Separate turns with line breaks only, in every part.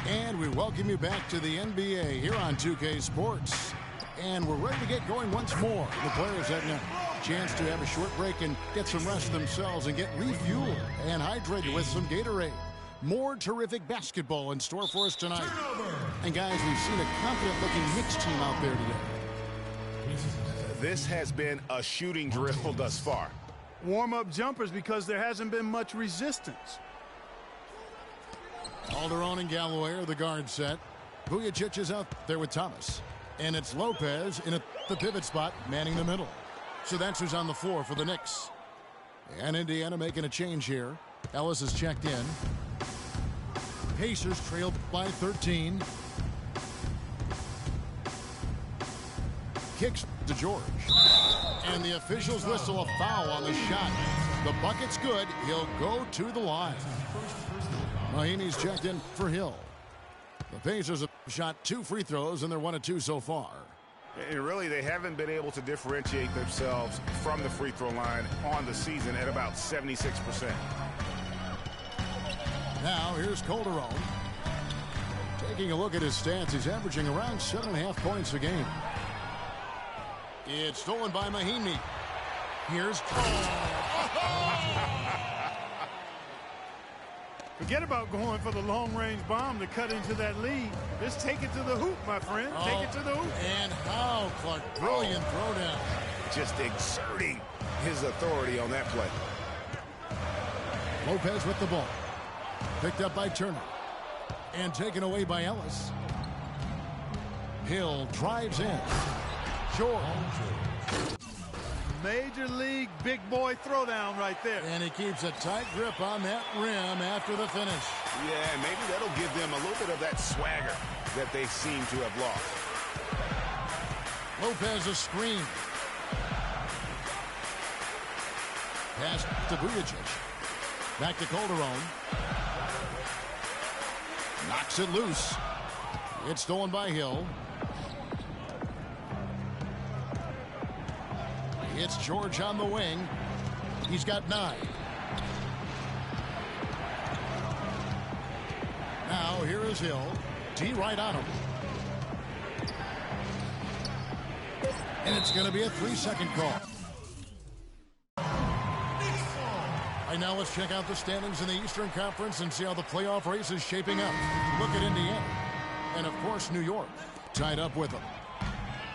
And we welcome you back to the NBA here on 2K Sports. And we're ready to get going once more. The players having a chance to have a short break and get some rest themselves and get refueled and hydrated with some Gatorade. More terrific basketball in store for us tonight. And guys, we've seen a confident-looking Knicks team out there today.
This has been a shooting drill thus far.
Warm-up jumpers because there hasn't been much resistance.
Calderon and Galloway are the guard set. Vujacic is out there with Thomas. And it's Lopez in the pivot spot, manning the middle. So that's who's on the floor for the Knicks. And Indiana making a change here. Ellis is checked in. Pacers trailed by 13. Kicks to George. And the officials whistle a foul on the shot. The bucket's good. He'll go to the line. Mahinmi's checked in for Hill. The Pacers have shot 2 free throws, and they're 1 of 2 so far.
And really, they haven't been able to differentiate themselves from the free throw line on the season at about 76%.
Now, here's Calderon. Taking a look at his stats, he's averaging around 7.5 points a game. It's stolen by Mahinmi. Here's
Forget about going for the long-range bomb to cut into that lead. Just take it to the hoop, my friend. Take it to the hoop.
And how, Clark. Brilliant throwdown.
Just exerting his authority on that play.
Lopez with the ball. Picked up by Turner. And taken away by Ellis. Hill drives in. George.
Major league big boy throwdown right there.
And he keeps a tight grip on that rim after the finish.
Yeah, maybe that'll give them a little bit of that swagger that they seem to have lost.
Lopez a screen. Pass to Vujacic. Back to Calderon. Knocks it loose. It's stolen by Hill. It's George on the wing. He's got 9. Now here is Hill. D right on him. And it's going to be a 3-second call. Right now let's check out the standings in the Eastern Conference and see how the playoff race is shaping up. Look at Indiana. And of course New York tied up with them.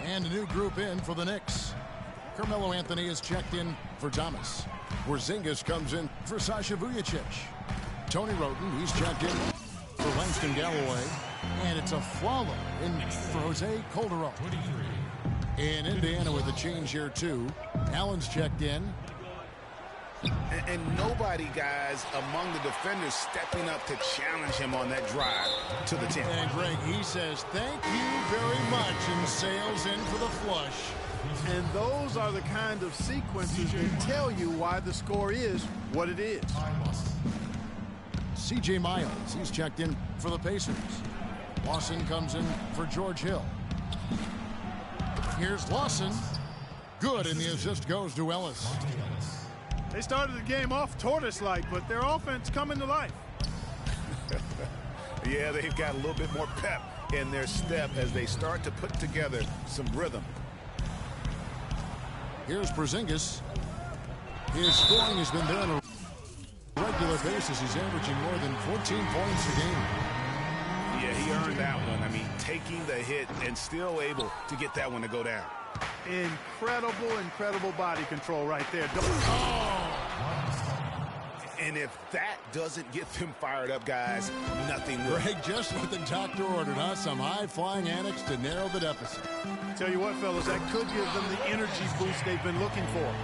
And a new group in for the Knicks. Carmelo Anthony is checked in for Thomas. Porzingis comes in for Sasha Vujacic. Tony Roden, he's checked in for Langston Galloway. And it's a Flalo in for Jose Calderon. In Indiana with a change here too. Allen's checked in.
And nobody, guys, among the defenders stepping up to challenge him on that drive to the 10.
And Greg, he says thank you very much and sails in for the flush.
And those are the kind of sequences that tell you why the score is what it is.
C.J. Miles, he's checked in for the Pacers. Lawson comes in for George Hill. Here's Lawson. Good, and the assist goes to Ellis.
They started the game off tortoise-like, but their offense coming to life.
Yeah, they've got a little bit more pep in their step as they start to put together some rhythm.
Here's Porzingis. His scoring has been there on a regular basis. He's averaging more than 14 points a game.
Yeah, he earned that one. I mean, taking the hit and still able to get that one to go down.
Incredible body control right there.
And if that doesn't get them fired up, guys, nothing will.
Greg, just what the doctor ordered, huh? Some high-flying annex to narrow the deficit.
Tell you what, fellas, that could give them the energy boost they've been looking for.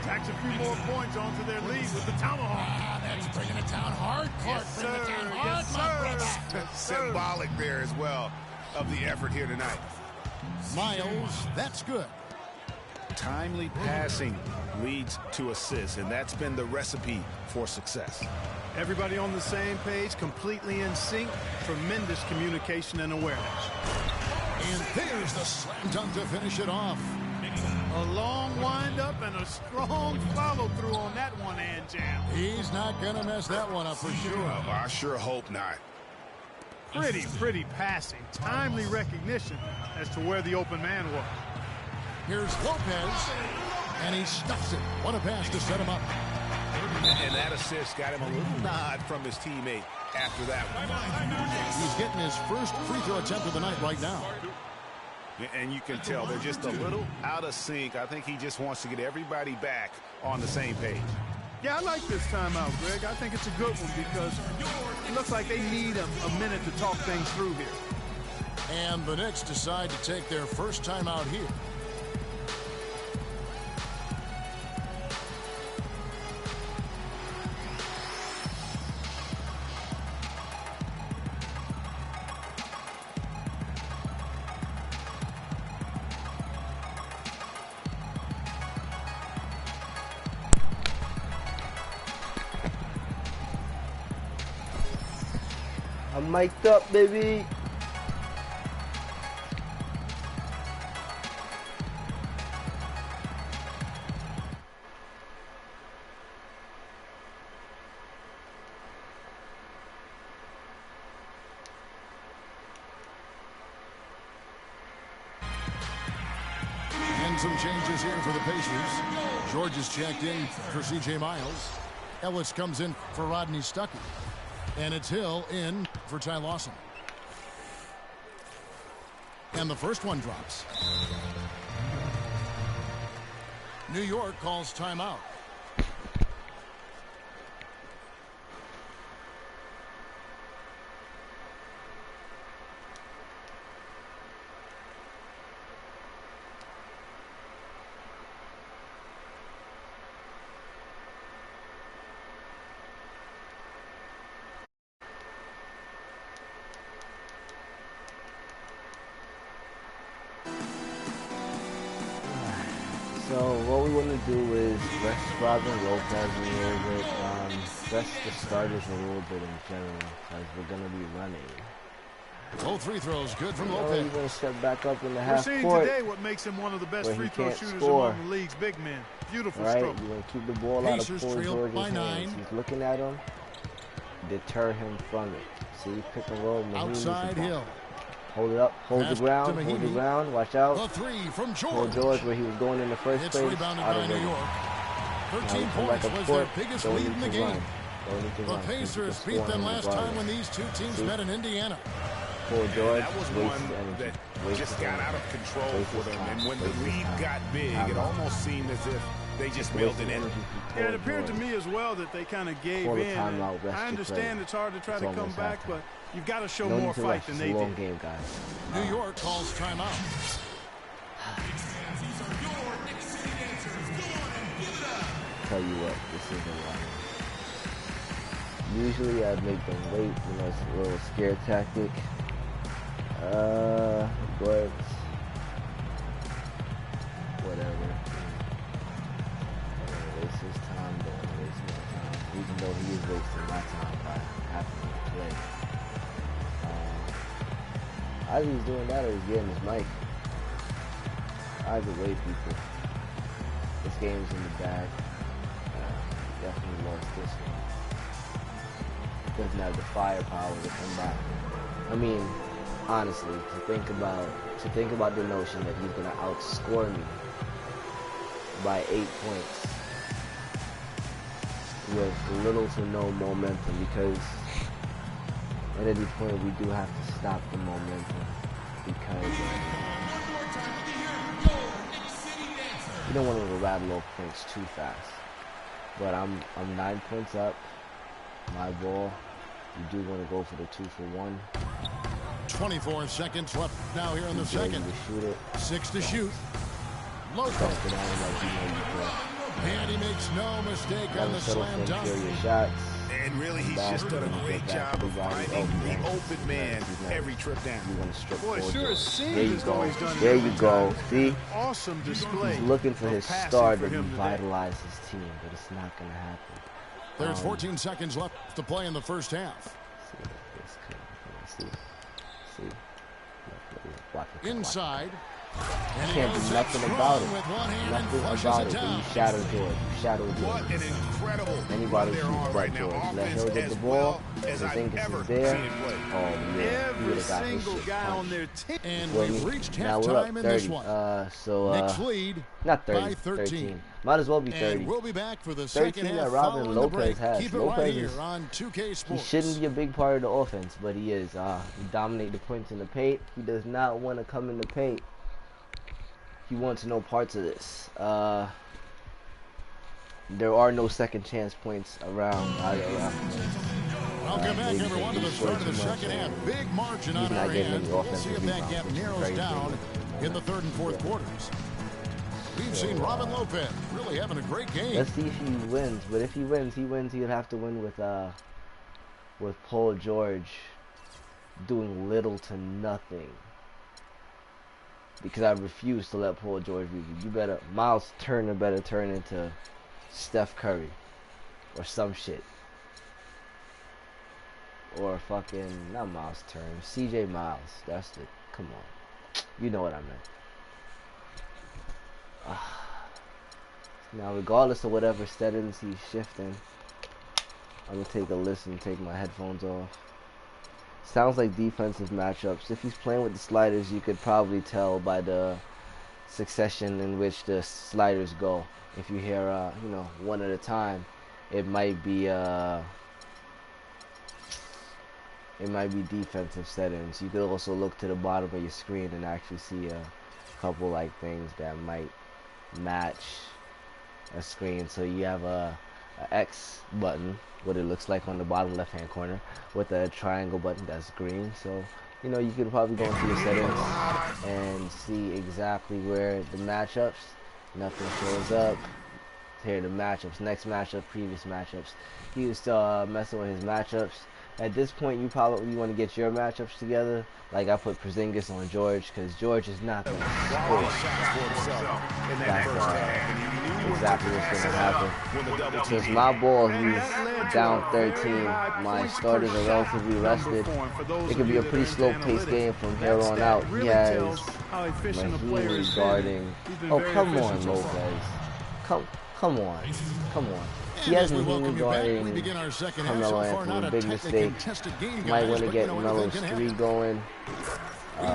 Tacks a few more points onto their lead with the tomahawk.
That's bringing it down hard. Clark,
Yes,
bring it down hard,
yes,
my brother.
Yes, sir.
Symbolic there as well of the effort here tonight.
Miles, that's good.
Timely passing leads to assists, and that's been the recipe for success.
Everybody on the same page, completely in sync, tremendous communication and awareness.
And there's the slam dunk to finish it off.
A long wind-up and a strong follow-through on that one-hand jam.
He's not going to mess that one up for sure.
I sure hope not.
Pretty passing. Timely recognition as to where the open man was.
Here's Lopez, and he stuffs it. What a pass to set him up.
And that assist got him a little nod from his teammate after that one.
He's getting his first free throw attempt of the night right now.
And you can tell they're just a little out of sync. I think he just wants to get everybody back on the same page.
Yeah, I like this timeout, Greg. I think it's a good one because it looks like they need a minute to talk things through here.
And the Knicks decide to take their first timeout here.
I'm mic'd up, baby.
And some changes here for the Pacers. George is checked in for C.J. Miles. Ellis comes in for Rodney Stuckey. And it's Hill in for Ty Lawson. And the first one drops. New York calls timeout.
So what we want to do is rest Robin Lopez a little bit, rest the starters a little bit in general, because we're going to be running.
Both free throws good from
He's
Lopez.
going to step back up in the
We're
half
seeing
court.
today what makes him one of the best
where he
free throw
can't
shooters
score.
among the league's big men. Beautiful
Right?
stroke.
You're going to keep the ball
Pacers
out of Paul
trail
George's
by
hands.
9.
He's looking at him, deter him from it. See, pick and roll.
Outside Hill.
Hold it up, hold
Pass
the ground,
to
hold the
Mahinmi.
ground, watch out.
The three from
Paul
George.
George, where he was going in the first
It's
place,
rebounded
out
by
of
New
it.
York.
Now
13
we come
points
back up
was
court,
their biggest
don't
lead
need
in the
to
game.
run. Don't need to
The
run.
Pacers
Just
beat
score
them
him
last time
regardless.
when these two teams
See?
met in Indiana.
Paul George
That was
wasted
one
energy.
that
Wasted
just got
energy.
out of control
Wasted
for them.
time.
And when the
Wasted
lead
time.
got big, it almost seemed as if they just mailed
Wasted
it in.
energy from
Yeah, it
Paul
appeared to
George.
me as well that they kind of gave
Call the
in.
timeout, rest
I
your
understand
player.
it's hard to try
It's
to come
almost
back,
halftime.
but you've got to show
No
more
need to
fight
rush.
than
It's
they
a long
did.
game, guys.
New York calls timeout.
Tell you what, this isn't right. Usually I'd make them wait, you know, it's a little scare tactic. But whatever. Waste his time, don't waste my time. Even though he is wasting my time by having to play. Either he's doing that or he's getting his mic. Either way, people. This game's in the bag. Definitely lost this one. Doesn't have the firepower to come back. I mean, honestly, to think about the notion that he's gonna outscore me by 8 points with little to no momentum, because at any point we do have to stop the momentum, because you don't want to rattle off points too fast. But I'm 9 points up. My ball. You do want to go for the 2-for-1.
24 seconds left now here in the
He's ready
second.
to shoot it.
6 to shoot. Lopez.
Dump it on like you know you can.
And he makes no mistake on
Never
the
settle
slam
for
dunk.
inferior shots.
And really, he's just done a great job of finding the open man every trip down.
You want to strip
Boy, it
Paul
sure
George.
seems
There you
as though
go.
he's done it
There
every
you go.
time.
See?
Awesome display.
He's looking for
of
his
passing
star
for
to
him today.
revitalize his team, but it's not going to happen.
There's 14 seconds left to play in the first half.
See what this could. See. Block it.
Inside. And he
Can't
goes
do
up
nothing
strong
about it.
with one hand and
Nothing
flushes
about
it
it.
down.
You shadow George. You shadow
What
George.
an incredible
Anybody
run they're
shoots
on
but
right now.
George. Let
Offense
Hill get
as
the ball.
well as I've
Porzingis
ever
is there.
seen it play.
Oh yeah, he
Every
would have got his
single
shit
guy on
punched.
their team.
And
Feel
we've
me?
reached
Now we're up
halftime in this
30.
one. Knicks lead
Not 30.
by 13.
Might as well be 30.
And we'll be back for the
13
second
that
half
Robin
following the break.
Lopez has.
Keep it
Lopez
right here
is-
on 2K
He
Sports.
shouldn't be a big part of the offense, but he is. He dominate the points in the paint. He does not want to come in the paint. He wants no parts of this. There are no second chance points around.
Welcome back,
maybe
everyone, to the
he
start of
scored
the
too much,
second half. Big margin
he's
on
not
our
getting
end.
any
We'll see
offensive
if that gap
rebounds, which is
narrows
crazy.
down in the third and fourth quarters. We've seen Robin Lopez really having a great game.
Let's see if he wins. But if he wins, he would have to win with Paul George doing little to nothing. Because I refuse to let Paul George beat you. Miles Turner better turn into Steph Curry or some shit. Or fucking, not Miles Turner, CJ Miles. That's the, come on. You know what I meant. Now, regardless of whatever settings he's shifting, I'm going to take a listen, take my headphones off. Sounds like defensive matchups. If he's playing with the sliders, you could probably tell by the succession in which the sliders go. If you hear, one at a time, it might be defensive settings. You could also look to the bottom of your screen and actually see a couple like things that might match a screen. So you have a X button, what it looks like on the bottom left hand corner, with a triangle button that's green. So you could probably go into your settings and see exactly where the matchups, nothing shows up. Here are the matchups, next matchup, previous matchups. He was still messing with his matchups. At this point, you probably want to get your matchups together. Like I put Porzingis on George because George is not going to score. That's exactly what's going to happen. Since my ball, he's down 13. My starters are relatively rested. It could be a pretty slow-paced game from here on out. He has Mahimi guarding. Oh, come on, Lopez. Come on. He has Mahimi guarding Carmelo Anthony, a big mistake. Might want to get Melo's 3 going. Take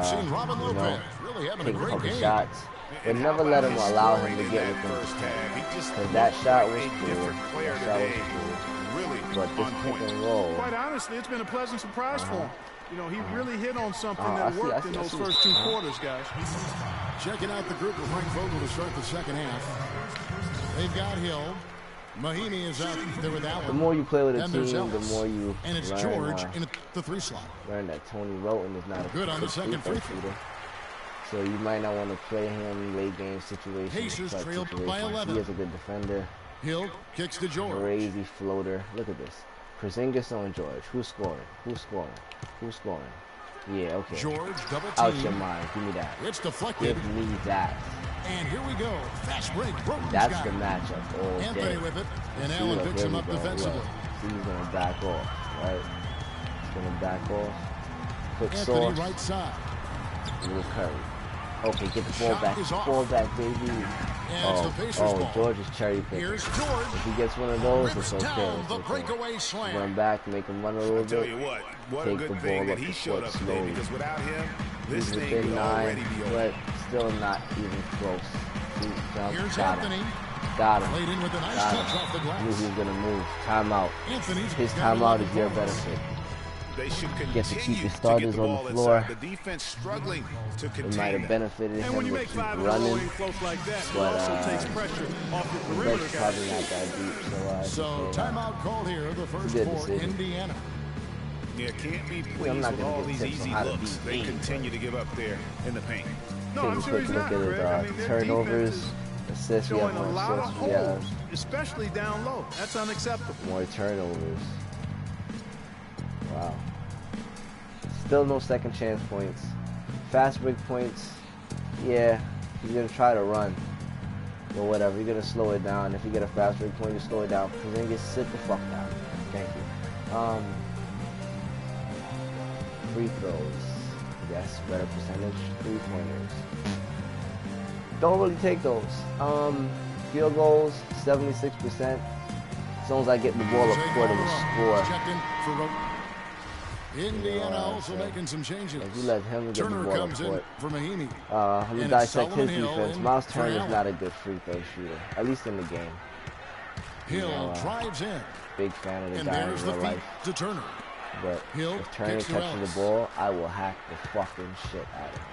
a couple shots. But never let him allow him to get with him. Because that shot was cool. But this pick and roll.
Quite honestly, it's been a pleasant surprise for him. He really hit on something that worked in those first 2 quarters, guys.
Checking out the group with Frank Vogel to start the second half. They've got Hill. Mahimi is out there with Allen.
The more you play with a team, the more you
and it's
learn,
George in the 3 slot.
Learn that Tony Roten is not a
good on the second free throw.
So you might not want to play him in late game situations.
Pacers trailed by 11.
He is a good defender.
Hill kicks to George.
Crazy floater. Look at this. Porzingis on George. Who's scoring? Yeah, okay.
George double team.
Out your mind. Give me that.
It's deflected.
Give me that.
And here we go. Fast break.
That's the matchup. Oh,
Anthony with it. And Allen picks him up defensively.
See, he's going to back off, right? He's going to back off. Quick
Anthony
sauce.
right side.
Little Curry. Okay, get the ball back. Ball back, baby. George is cherry picking.
Here's George.
If he gets one of those, it's okay.
Down the breakaway slam.
Run back, make him run a little bit.
Tell you what a good thing that he showed up today, because without him, this thing would already be over.
But still not even close.
Here's Anthony.
Got him.
Played in with a nice touch off the glass.
Knew he was going to move. Timeout.
Anthony's
his timeout is your benefit.
They should
get to keep your starters on the floor.
The defense struggling to contain.
It might have benefited him to keep running,
like that,
but
takes pressure off your perimeter guys.
Probably not that deep.
So timeout called here, the first for Indiana.
Yeah, can't be pleased with all these easy looks they continue to give up there in the paint.
No, I'm sure he's not.
Look at his turnovers, assists. We have
a lot of
assists.
holes, especially down low. That's unacceptable.
More turnovers. Wow. Still no second chance points. Fast break points. Yeah, he's gonna try to run. But whatever, you're gonna slow it down. If you get a fast break point, you slow it down. Porzingis, sit the fuck down. Thank you. Free throws. Yes, better percentage. 3-pointers. don't really take those. Field goals, 76%. As long as I get the ball up court and score.
Indiana also making some changes.
If you let him get
Turner
the ball
comes
up
in
court.
for Mahimi.
Let me
And
dissect his
Hill
defense.
in
Miles
for
Turner is
Allen.
not a good free throw shooter, at least in the game.
Hill drives in.
Big fan of the
And
guy
there's
in
the
real
feet
life.
to Turner.
But
Hill
if Turner
kicks to
catches
Ellis.
the ball, I will hack the fucking shit out of him.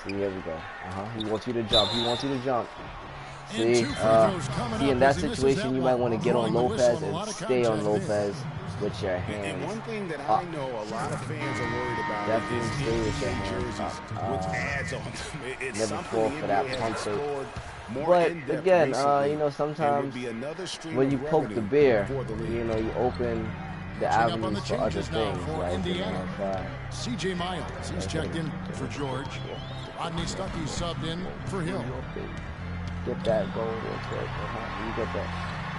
See, here we go. He wants you to jump. He wants you to jump.
And
See,
two free throws coming
see,
up
in that
as he misses
situation,
that
you
one.
might want to get on
Blowing the whistle
Lopez
and a
and
lot of
stay on
contact there.
Lopez with your
And
hands
one thing that
up.
I know a lot of fans are worried about
Definitely
is
stay with your
NBA
hands
jerseys,
up.
which adds on. It's
Never
something
fall
the
for that
NBA
pump
has
fake.
explored more
But
in-depth
again,
recently,
you know,
and
sometimes
would be another stream
when
of
you poke the
revenue
bear,
for the league.
you know, you open the
Checking up on
avenues
the
for other
changes now
things,
for
right?
Indiana.
You know,
C.J. Miles, he's checked in for George. Rodney Stuckey subbed in for Hill.
get that going real quick. You get that.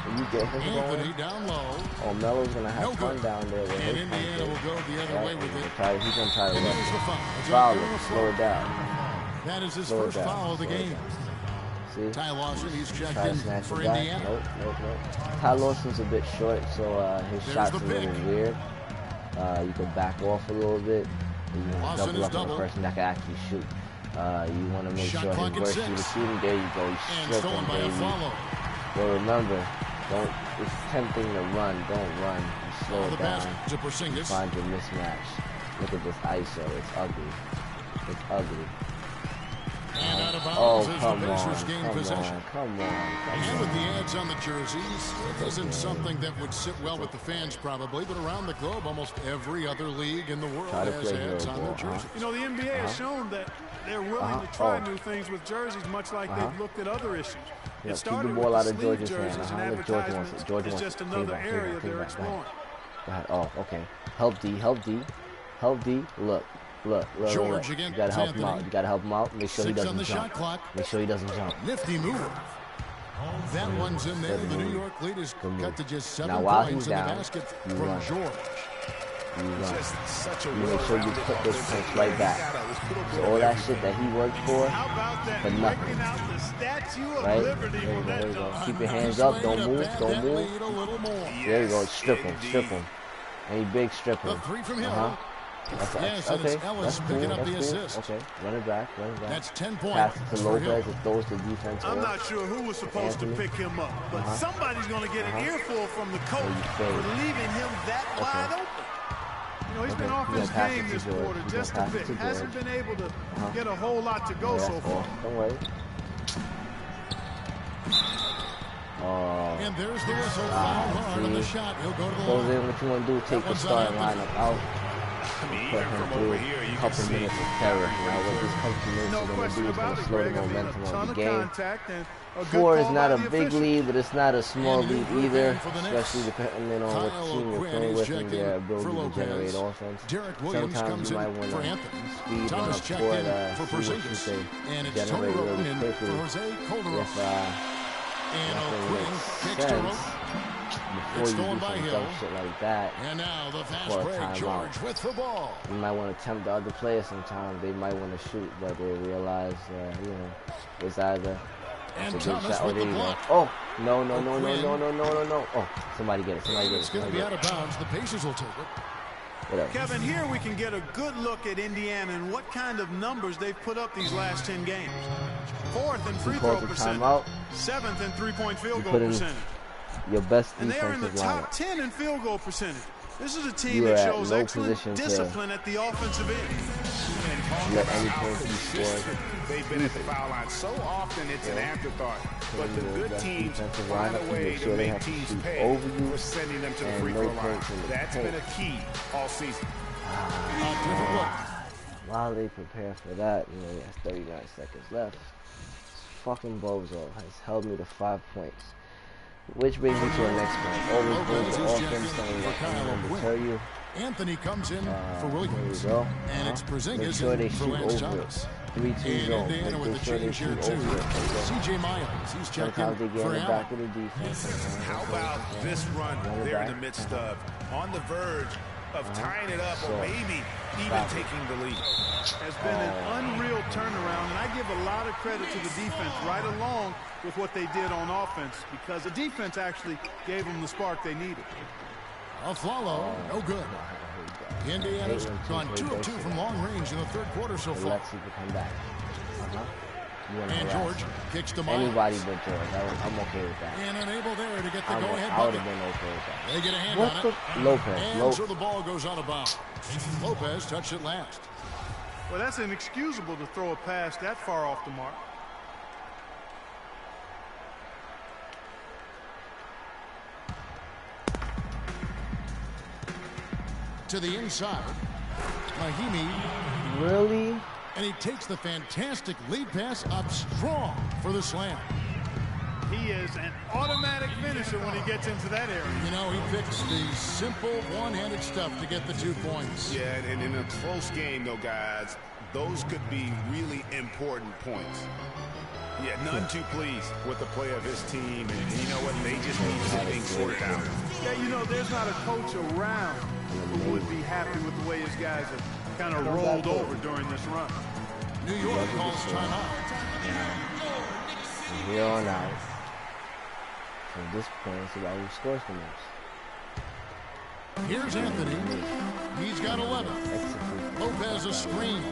When you get him
Anthony
going,
down low.
oh, Melo's gonna have
No
fun
good.
down there with
And
his
Indiana
pump
will
fake.
go the other way with it.
He's gonna try to
And
rush
there's the
it.
foul.
Foul
Jack
him,
Miller
slow it down.
That is his
Slow it
first
down,
foul of the
slow it
game.
See?
Ty Lawson, he's checked
Try to
in
snatch
for
it back.
Indiana.
Nope. Ty Lawson's a bit short, so his
There's
shot's
the
a little
pick.
weird. You can back off a little bit. You want to
Lawson
double
is
up on
double.
the person that can actually shoot. You want to make
Shot
sure
clock
his
at
worst
6.
shooter shooting. There you go. You
And
strip
stolen
him,
by a
baby.
follow.
But remember, it's tempting to run. Don't run. You slow
The
it down.
basket to Porzingis.
Find your mismatch. Look at this ISO. It's ugly. It's ugly.
And out of
Oh,
bounds as the
come
Pacers
on.
gain
Come
possession.
on. Come on.
And with the ads on the jerseys, it isn't something that would sit well with the fans probably, but around the globe, almost every other league in the world
Try to
has
play
ads
hero
on their
ball,
jerseys.
You know, the NBA has shown that they're willing to try new things with jerseys, much like they've looked at other issues.
Yeah,
It started
keep the ball
with
out
the
of
sleeve
George's hand.
jerseys and
Look, George wants
advertisements.
it. George
It's
wants
just
it.
another
Came back,
area
came
they're
back.
exploring.
Go ahead. Oh, okay. Help D. Help D. Help D. Look.
George
You
against
gotta help him
Anthony.
out. You gotta help him out. Make sure he
6 on
doesn't
the
jump.
shot clock.
Make sure he doesn't jump.
Nifty move. That one's in there.
Good
The New
move.
York lead is
Good move.
cut to just 7
Now, while
points
he's
in the
down,
basket
you
from
run.
George.
You run.
Just such a
You make sure you
well-rounded
put those
offensive
points
player.
right back.
He's got a little bit
So
of
all that
everything.
shit that he worked for,
How about that?
for nothing.
Breaking out the Statue of
right?
Liberty
There you
on
go.
that
There you go.
dunk.
Keep your hands
Nice
up.
way
Don't
to
move.
pad
Don't
that
move.
lead a little more.
There you go.
Yes,
Strip him. Strip
indeed.
him. Any big strip
The
him.
3 from Hill.
That's
Yes, and
okay.
it's Ellis
That's cool.
picking up the
That's cool.
assist.
Okay. Run it back.
That's 10 points
Pass it to
for Hill.
Lopez. It throws the defense
I'm
off.
not sure who was supposed
Anthony.
to pick him up, but somebody's going to get an earful from the coach
you fade.
for leaving him that wide open. You know, he's been
Okay,
off
he's
his
gonna pass
game
it to
this
George.
quarter
He's
just a
gonna pass
bit.
it to
Hasn't
George.
been able to get a whole lot to go
Yeah,
so
that's
far.
all. Don't worry. Oh.
And there's the whistle. Foul hard on the
see.
shot. He'll go to the
Goes
line.
in. What you want to do? Take the
one's
starting
on Anthony.
lineup out.
I mean,
Put
even
him
from
through
over here, you
a
can
couple
see
minutes of terror. Now, what this couple minutes
No
are going to
question
do is going
about
to
it,
slow the
Greg. I mean,
momentum
a
of
ton
the
of
game.
contact and a good
4 is
call
not
by
a
the
big
official.
lead, but it's not a small
And new
lead
group
either,
in for the Knicks.
especially depending on what
Kyle
team you're
O'Quinn,
playing
he's
with
checked
and their
in for
ability to generate
Lopez.
offense.
Derek Williams
Sometimes
comes
you
in
might want
for
to
Anthony.
speed
Thomas
up
checked
court,
in for
see what you
Porzingis.
say,
And it's Tony
generate
Roten
really
in
quickly.
for Jose Calderon.
If
And
nothing
O'Quinn
makes
kicks to
sense
Roten.
before
It's
you do
stolen by
some
Hill.
dumb shit like that,
And now the fast
Call a
break.
timeout.
George with the ball.
you might want to tempt the other player sometimes. They might want to shoot, but they realize, it's either
And
it's a good
Thomas
shot. Oh,
with
there
the
you go.
block.
Oh, no.
O'Quinn.
Oh, somebody get it.
It's going to be out of bounds. The Pacers will take it.
Whatever.
Kevin, here we can get a good look at Indiana and what kind of numbers they've put up these last 10 games. 4th in free throw
calls the
percentage,
timeout.
7th in three-point field
You
goal
put in
percentage.
your best
And they are in the
defensive
top
lineup.
10 in field goal percentage. This is a team
You
that
are at
shows
no
excellent
position to
discipline at the offensive end.
And
Let
talk
any
about how
points be scored.
consistent they've been at the foul line. So often it's an afterthought. But the good teams
defensive
find
lineup
a
to
way
make
to
sure they
make
have to
teams
shoot
pay
over you
for sending them to the
and
free
no
throw line.
points in the
That's
paint.
been a key all season.
Different look.
While they prepare for that, he has 39 seconds left. This fucking bozo has held me to 5 points. Which brings me to the next point. Always
Lopez
brings the
is
offense
checking
something
for Kyle
that
O'Quinn.
tell you.
Anthony comes in for
There
Williams.
you go.
And it's
Make
Porzingis
sure they
in for
shoot
Lance
over
Thomas.
it. 3-2
And
zone.
Indiana with
Make
the
sure they
change here
shoot
too.
over it.
C.J. Miles, he's checked
Sometimes they
in
get
for
in the
Allen.
back of the defense.
How about this run
Run it
they're in
back.
the midst of? On the verge of tying it up or maybe even taking the lead.
Has been an unreal turnaround, and I give a lot of credit to the defense right along with what they did on offense, because the defense actually gave them the spark they needed.
Afflalo, no good. Indiana's gone 2 of 2 from long range in the third quarter so far.
Let's see if we come back.
And George kicks to Miles.
Anybody but George. I'm okay with that.
And unable there to get the go-ahead
I would
bucket.
have been okay with that.
They get a hand
What
on
the?
it.
Lopez.
And so the ball goes out of bounds. Lopez touched it last.
Well, that's inexcusable to throw a pass that far off the mark.
To the inside. Mahimi.
Really?
And he takes the fantastic lead pass up strong for the slam.
He is an automatic finisher when he gets into that area.
You know, he picks the simple one-handed stuff to get the 2 points.
Yeah, and in a close game, though, guys, those could be really important points. Yeah, none too pleased with the play of his team. And you know what? They just need to get things sorted out.
Yeah, you know, there's not a coach around who would be happy with the way his guys have kind of rolled over during this run.
New York calls timeout.
From here on out, from this point, it's about who scores the most.
Here's Anthony. He's got 11. Lopez a screen.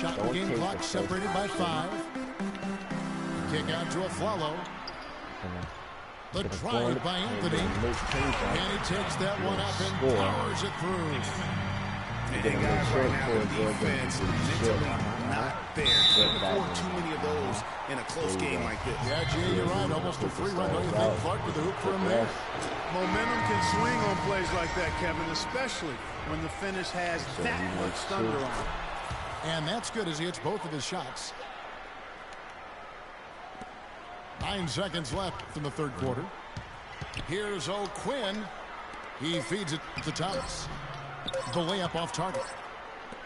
Shot and game clock separated by 5. Kick out to Afflalo. The drive by Anthony. And he takes that one up and powers it through.
And guys, right now, the defense mentally not there. Can't afford too many of those in a close game like this.
Yeah, Jay, you're right. Almost a free run. Don't you think Clark with the hoop for him there?
Momentum can swing on plays like that, Kevin, especially when the finish has that much thunder on it.
And that's good as he hits both of his shots. 9 seconds left in the third quarter. Here's O'Quinn. He feeds it to Thomas. The layup off target.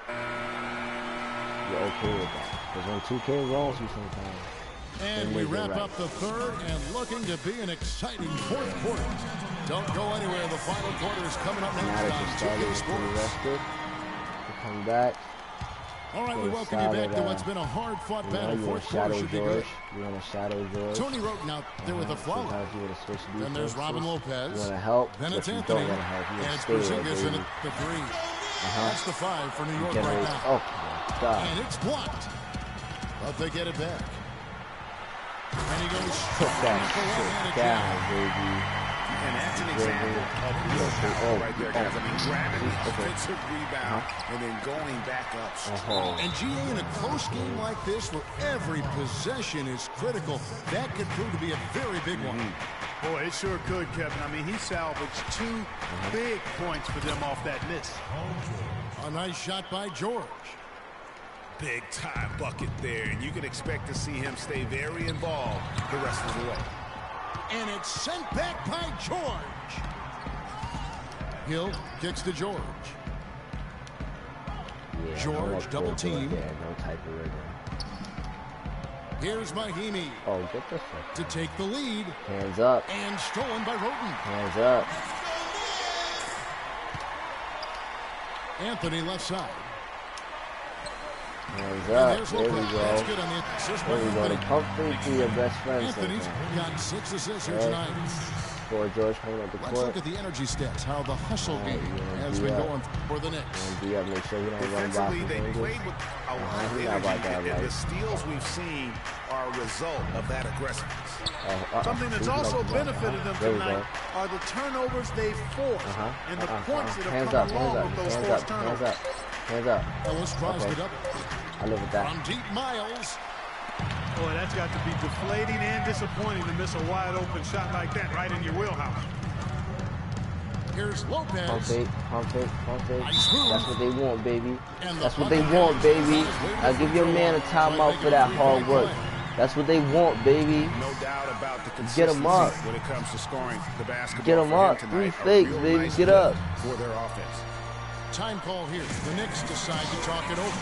You're okay with that. Because when 2K rolls you sometimes.
And we wrap up the third and looking to be an exciting fourth quarter. Don't go anywhere. The final quarter is coming up next on 2K Sports.
Come back.
All right, we welcome you back to what's been a hard-fought battle. Fourth quarter should be good.
You want to shadow George.
Tony Roten out there with a flow. Then there's Robin Lopez.
You want to help.
Then it's Anthony. And it's Porzingis in the 3. That's the 5 for New York right now.
Oh, my God.
And it's blocked. But they get it back. And he goes
straight down, baby.
And that's an example of real power right there, guys. I mean, grabbing the offensive rebound and then going back up.
And GA, in a close game like this where every possession is critical, that could prove to be a very big one.
Boy, it sure could, Kevin. I mean, he salvaged 2 big points for them off that miss.
A nice shot by George.
Big time bucket there, and you can expect to see him stay very involved the rest of the way.
And it's sent back by George. Hill kicks to George.
Yeah,
George double team.
No type of rhythm.
Here's Mahimi.
Oh, get the fuck.
To take the lead.
Hands up.
And stolen by Roten.
Hands up.
Anthony left side.
Hands up. There we go.
That's good on the assist by
There we go. The pump fake to your best friend.
Anthony's got 6 assists here tonight.
For George coming up the court.
Let's look at the energy stats, how the hustle game has been going for the Knicks.
And make sure you don't run
defensively, they played with a lot of energy, and the steals we've seen are a result of that aggressiveness.
Something that's also benefited them tonight are the turnovers they've forced and the points that have come along with those forced turnovers.
Hands up.
Ellis draws the double.
I live with that.
From deep, Miles.
Boy, that's got to be deflating and disappointing to miss a wide open shot like that right in your wheelhouse.
Here's Lopez.
Pump fake, pump fake, pump fake.
Nice move.
That's what they want, baby. That's what they want, baby. Now give your man a timeout for that hard work. That's what they want, baby.
No doubt about the consistency
Get them up.
when it comes to scoring the basketball.
Get them up. 3 fakes, baby.
Nice
Get up.
For their offense.
Time call here. The Knicks decide to talk it over.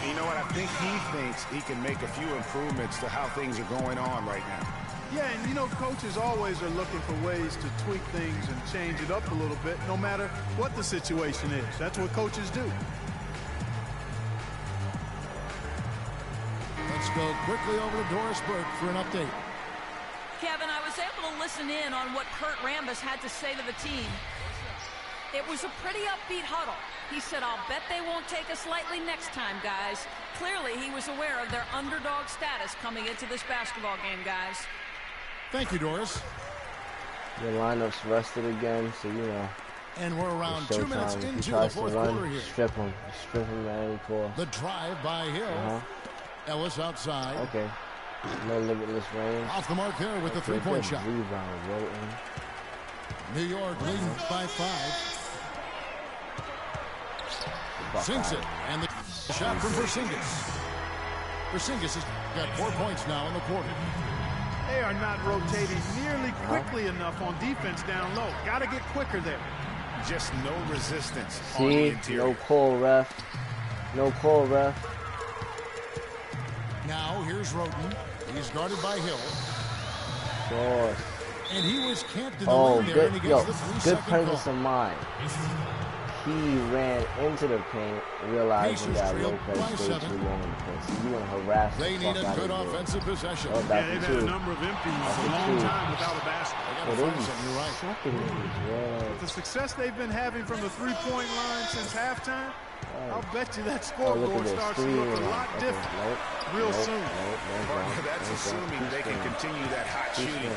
You know what? I think he thinks he can make a few improvements to how things are going on right now.
Yeah, and you know, coaches always are looking for ways to tweak things and change it up a little bit, no matter what the situation is. That's what coaches do.
Let's go quickly over to Doris Burke for an update.
Kevin, I was able to listen in on what Kurt Rambis had to say to the team. It was a pretty upbeat huddle. He said, "I'll bet they won't take us lightly next time, guys." Clearly, he was aware of their underdog status coming into this basketball game, guys.
Thank you, Doris.
Your lineup's rested again, so you know.
And we're around 2 minutes
If he
into the
tries to
fourth
run,
quarter here.
strip him. Strip him at any call.
The drive by Hill. Ellis outside.
Okay. No limitless range.
Off the mark there with the three-point shot.
Rebound, Wilton.
New York leading by 5. Sinks it. And the shot from Porzingis. Porzingis has got 4 points now in the quarter.
They are not rotating nearly quickly enough on defense down low. Got to get quicker there.
Just no resistance on the
See?
interior.
No call, ref. No call, ref.
Now here's Roden. He's guarded by Hill.
Sure.
And he was camped in the
Oh,
lane there, and
good.
he
Yo,
gets the 3
good
second
presence
call.
of mind. He ran into the paint, realizing
Pacers
that
trail
Lopez
by
stayed
7.
too long in the paint. So you want to harass
They
the
need
fuck
a
out
good
of him.
offensive possession.
Oh,
Yeah,
that's
they've
the
had a
two.
number of empty ones
That's
a
the
long
two.
time without a basket.
They
Oh,
gotta
they
find
be
something, you're right.
sucking these, yeah.
The success they've been having from the three-point line since halftime, I'll bet you that
Oh, look
scoreboard
at this.
starts to
3
look a
and
lot
okay,
different
nope,
real
nope,
soon.
That's assuming they can continue that hot shooting.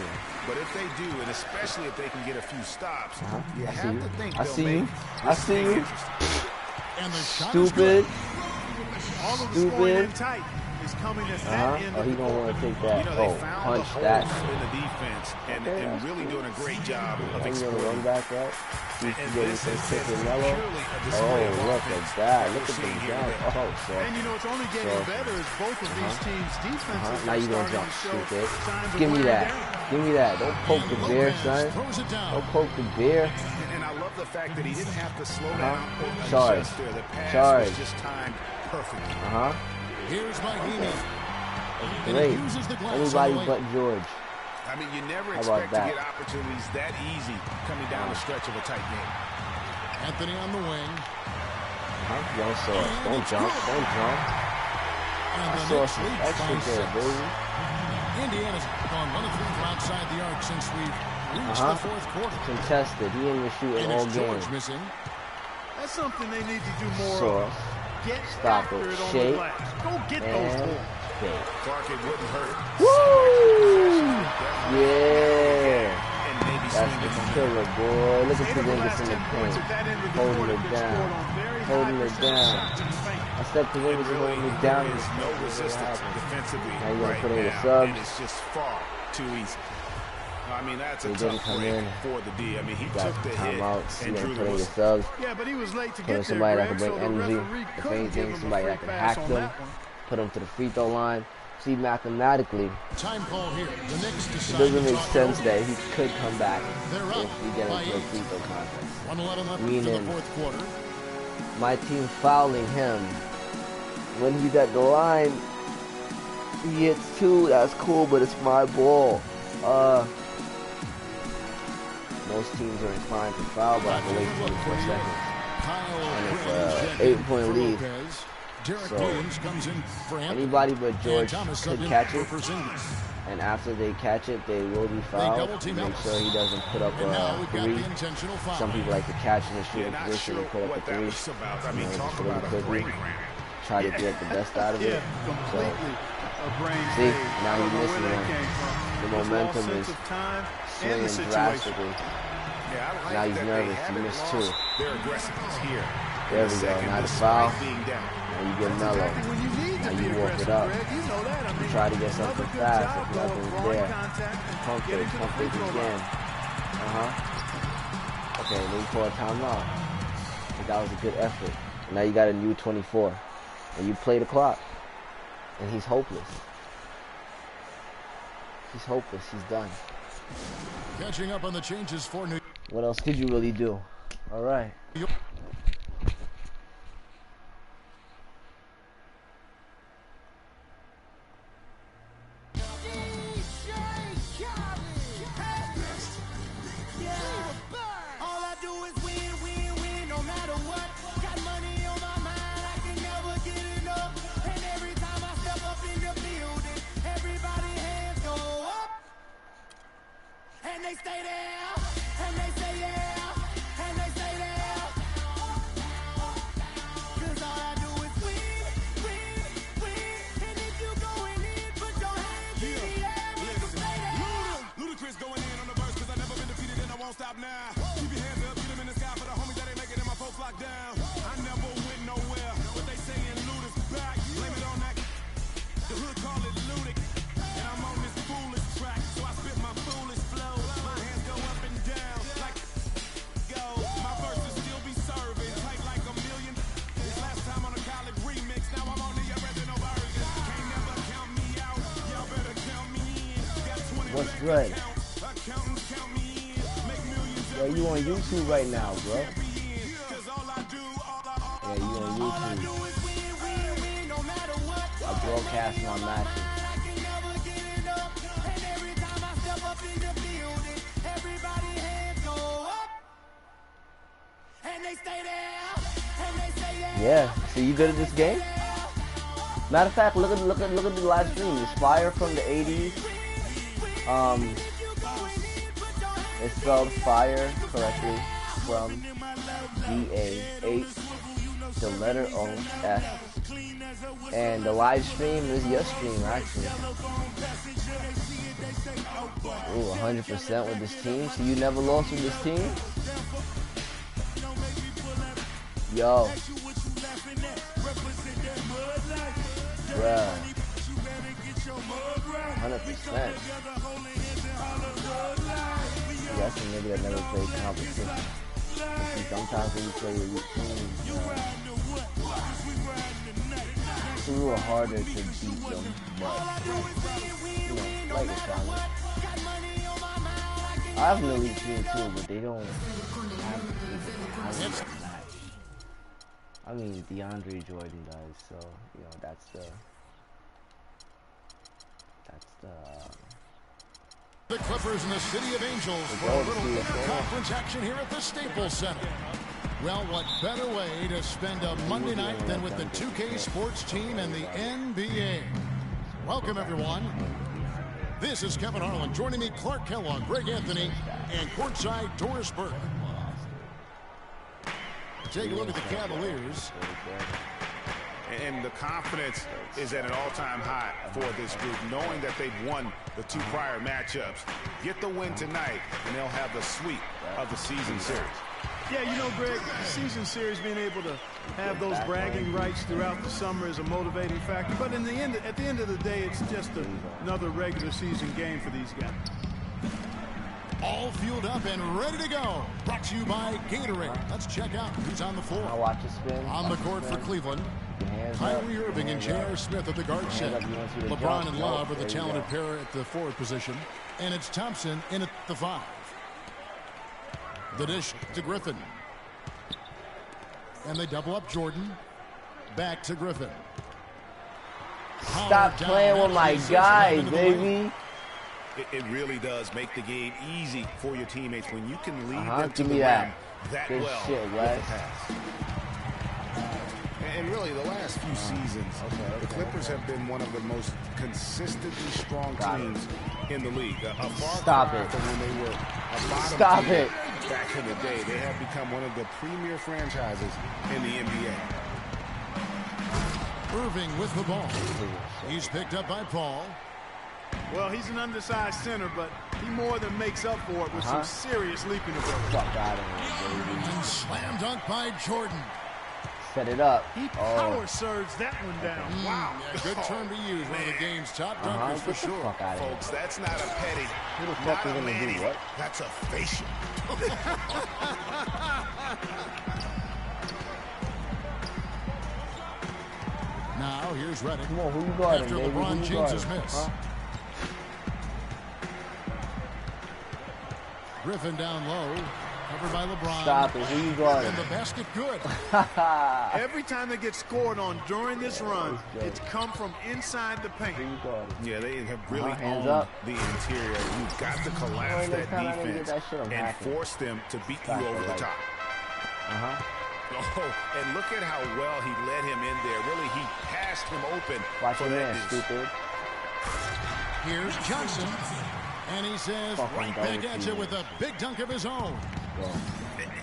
But if they do, and especially if they can get a few stops, you
I
have
see you.
to think
I
they'll
see
make
you. I
this
see
thing
you.
interesting.
And the shot is
Stupid.
good.
All of the scoring
Stupid.
in tight is coming at that end
Oh,
of
he
the
gonna
court.
want to take
You
that.
know, they
Oh,
found
punch
the
that.
holes in the defense and really doing a great job of
Are you gonna
exploiting.
run back up? See if
And
you get
this
anything
is
quick and mellow.
purely a
Oh,
display of
look
offense
at that.
we're
Look at
seeing
them
here
jump.
today.
Oh, so.
And you know, it's only getting
So-
better as both of these teams' defenses
Now
are
you gonna
starting
jump,
to show
stupid.
signs of
Give me
wearing
that.
down.
Give me that. Don't poke the bear,
Lopez
son.
throws it down.
Don't poke the bear.
And I love the fact that he didn't have to slow down or
Charge.
adjust there. The pass
Charge.
was just timed perfectly.
Here's Mahimi. And he
Great.
uses the glass
Anybody
on the
but
lane.
George.
I mean, you never
How about
expect to
that?
get opportunities that easy coming down the stretch of a tight game.
Anthony on the wing.
Young Sauce. Don't jump. Don't jump.
And the
Sauce
Knicks
is
lead
extra
by
good,
6.
baby.
Indiana's gone 1 of 3 from outside the arc since we've reached the fourth quarter.
Contested. He ain't been shooting
And
all
it's George
game.
missing.
That's something they need to do more
Sauce.
of. Get
Stop
after
it.
it on
Shake.
the glass. Go get those
And
balls.
fake.
Clark, it wouldn't hurt.
Woo! Yeah.
And maybe
That's
swing
the
the momentum.
killer, boy. Look at
8
the
of the
niggas
last
in the
10 points
paint.
at that end of the
Holding
court
it
have been
down.
scored on very
Holding
high
it
percentage
down.
shots in the paint.
I stepped the niggas
Really,
holding me
there
down.
is no resistance defensively
Now you gonna
right
put in the
now,
subs?
and it's just far too easy. I mean, that's a
He didn't
tough
come
break
in.
for the D. I mean, he
Got
took the hit
timeouts. You
and
know,
drew the
putting your
whistle.
subs.
Yeah, but he was late to
Putting
get there,
somebody that
Greg,
can
so
bring
the
energy.
referee
If
couldn't give
anything,
him a
somebody
free
that can
pass
hack
on
them.
that one.
Put them to the free throw line. See, mathematically,
Time call here. The Knicks
it
decide
doesn't
to
make
talk
sense
over.
that he could come back
They're up
if we get
by
into a
8.
free throw contest.
1:11 left into the
Meaning-
fourth quarter.
My team fouling him. When he's at the line, he hits 2. That's cool, but it's my ball. Most teams are inclined to foul, but I can wait 24 seconds.
Kyle
And it's
Quinn
8-point
for
lead.
Lopez. Derek
So,
Williams comes in for Anthony.
Anybody but
And
George
Thomas
could
subbed in
catch
for
it,
Porzingis.
and after they catch it, they will be fouled.
double team
Make
Ellis.
sure he doesn't put up
And now
a
we've got
3.
the intentional foul.
Some people like to catch in the
Yeah,
shooting
not
position
sure
and put up a
what that
3.
was about. I mean,
You know,
talk
just really
about a
quickly.
brain ran.
Try to get the best out of it.
Yeah, completely a brain
See,
fade.
now
I don't
he's
know where
missing
that
one.
came from.
The
Just lost
momentum
sense
is
of time and the
swinging
situation.
drastically.
Yeah, I like
Now he's
that
nervous.
they
He
haven't
missed
lost
2.
their aggressiveness here.
There we go.
Second,
Now the
despite
foul.
being down.
Now you get mellow.
Exactly when you need
Now
to
you
be
walk it
aggressive,
up.
Greg. You know that. I mean,
Try to get
another
something
good
fast.
job,
If
though, of
nothing's
drawing
there,
contact and
pump it.
getting to the
Pump
free
it
throw
again.
line.
Okay, then you call a timeout. But that was a good effort. Now you got a new 24. And you play the clock. And he's hopeless. He's hopeless. He's done.
Catching up on the changes for New
What else could you really do? All right.
York.
What's good? Yo, you on YouTube right now, bro? Yeah, you on YouTube. I broadcast my matches. Yeah, so you good at this game? Matter of fact, look at the live stream. It's Fire from the 80s. It's spelled fire correctly from GA8, the letter O-S. And the live stream is your stream, actually. Ooh, 100% with this team. So you never lost with this team? Yo. Bruh. 100%. That's a nigga that never played competition. See, sometimes when you play with your team, it's a little harder to beat them, but, you know, like a challenge. I have an elite team too, but they don't have the I mean, DeAndre Jordan does, so, you know, that's the
The Clippers in the City of Angels for a little conference action here at the Staples Center. Well, what better way to spend a Monday night than with the 2K Sports team and the NBA? Welcome, everyone. This is Kevin Harlan. Joining me, Clark Kellogg, Greg Anthony, and courtside Doris Burke. Take a look at the Cavaliers.
And the confidence is at an all-time high for this group, knowing that they've won the 2 prior matchups. Get the win tonight, and they'll have the sweep of the season series.
Yeah, you know, Greg, the season series, being able to have those bragging rights throughout the summer is a motivating factor. But at the end of the day, it's just another regular season game for these guys.
All fueled up and ready to go. Brought to you by Gatorade. Let's check out who's on the floor.
I'll watch it spin.
On the court for Cleveland, Kyrie Irving and J.R. Smith at the guard set. LeBron and Love are the talented pair at the forward position. And it's Thompson in at the 5. The dish to Griffin. And they double up Jordan. Back to Griffin.
Stop playing with my guys, baby.
It really does make the game easy for your teammates when you can lead them to
give
the
me
rim
that
well
shit,
with the pass. And really, the last few seasons, the Clippers have been one of the most consistently strong teams in the league. A far cry from when they were a bottom team back in the day. They have become one of the premier franchises in the NBA.
Irving with the ball. He's picked up by Paul.
Well, he's an undersized center, but he more than makes up for it with some serious leaping ability.
Fuck out of here, baby.
And slam dunk by Jordan.
Set it up.
He power surged that one down. Wow.
Yeah, good turn to use. One of the game's top dunkers for sure.
Fuck out of here.
Folks, that's not a petty.
Who the fuck is gonna do what?
That's a facial.
Now, here's Redick.
Come on, who you guarding,
after
baby?
LeBron James's miss. Griffin down low. Covered by LeBron.
Stop it. Who you guarding?
And the basket good.
Every time they get scored on during this run, it's come from inside the paint.
Who you guarding?
Yeah, they have really
hands
owned
up.
the interior. You've got to collapse that defense and force them to beat you over the top. Oh, and look at how well he led him in there. Really, he passed him open.
Watch
for
him
that
in, stupid.
Here's Johnson. And he says right back at you with a big dunk of his own.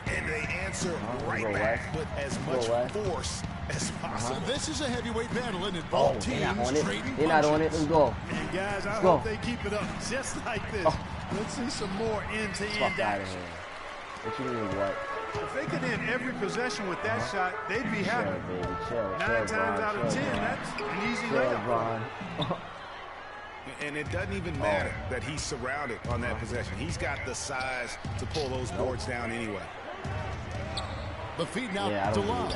And they answer right back with as much force as possible.
So this is a heavyweight battle, and both teams trading
They're not on it. Let's go.
And guys, I hope they keep it up just like this. Let's see some more end-to-end
Fuck out of
action.
here. What you mean, what?
If they could end every possession with that shot, they'd be happy.
Chill, baby. Chill.
9 times out of 10, that's an easy layup.
Bron.
And it doesn't even matter that he's surrounded on that possession. He's got the size to pull those boards down anyway.
The feed now to Love.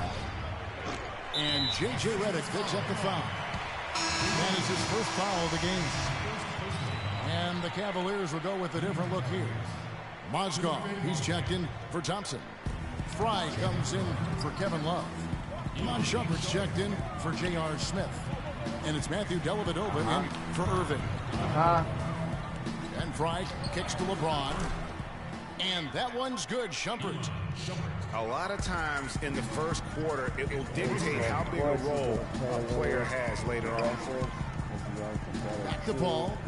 And J.J. Redick picks up the foul. That is his first foul of the game. And the Cavaliers will go with a different look here. Mozgov, he's checked in for Thompson. Fry comes in for Kevin Love. Iman Shumpert's checked in for J.R. Smith. And it's Matthew Dellavedova in for Irving. And Fry kicks to LeBron. And that one's good, Shumpert.
A lot of times in the first quarter, it will dictate how big a role a player has later on.
Back the ball.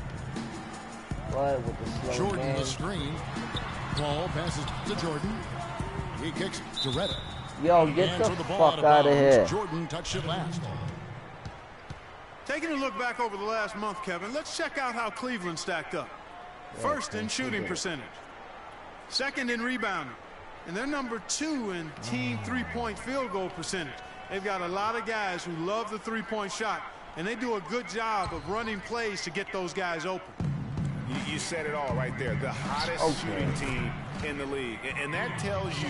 Jordan the screen. Ball passes to Jordan. He kicks to Redick.
Yo, get the fuck out of here.
Jordan touched it last.
Taking a look back over the last month, Kevin, let's check out how Cleveland stacked up. First in shooting percentage. Second in rebounding. And they're number 2 in team three-point field goal percentage. They've got a lot of guys who love the three-point shot, and they do a good job of running plays to get those guys open.
You said it all right there. The hottest shooting team in the league. And that tells you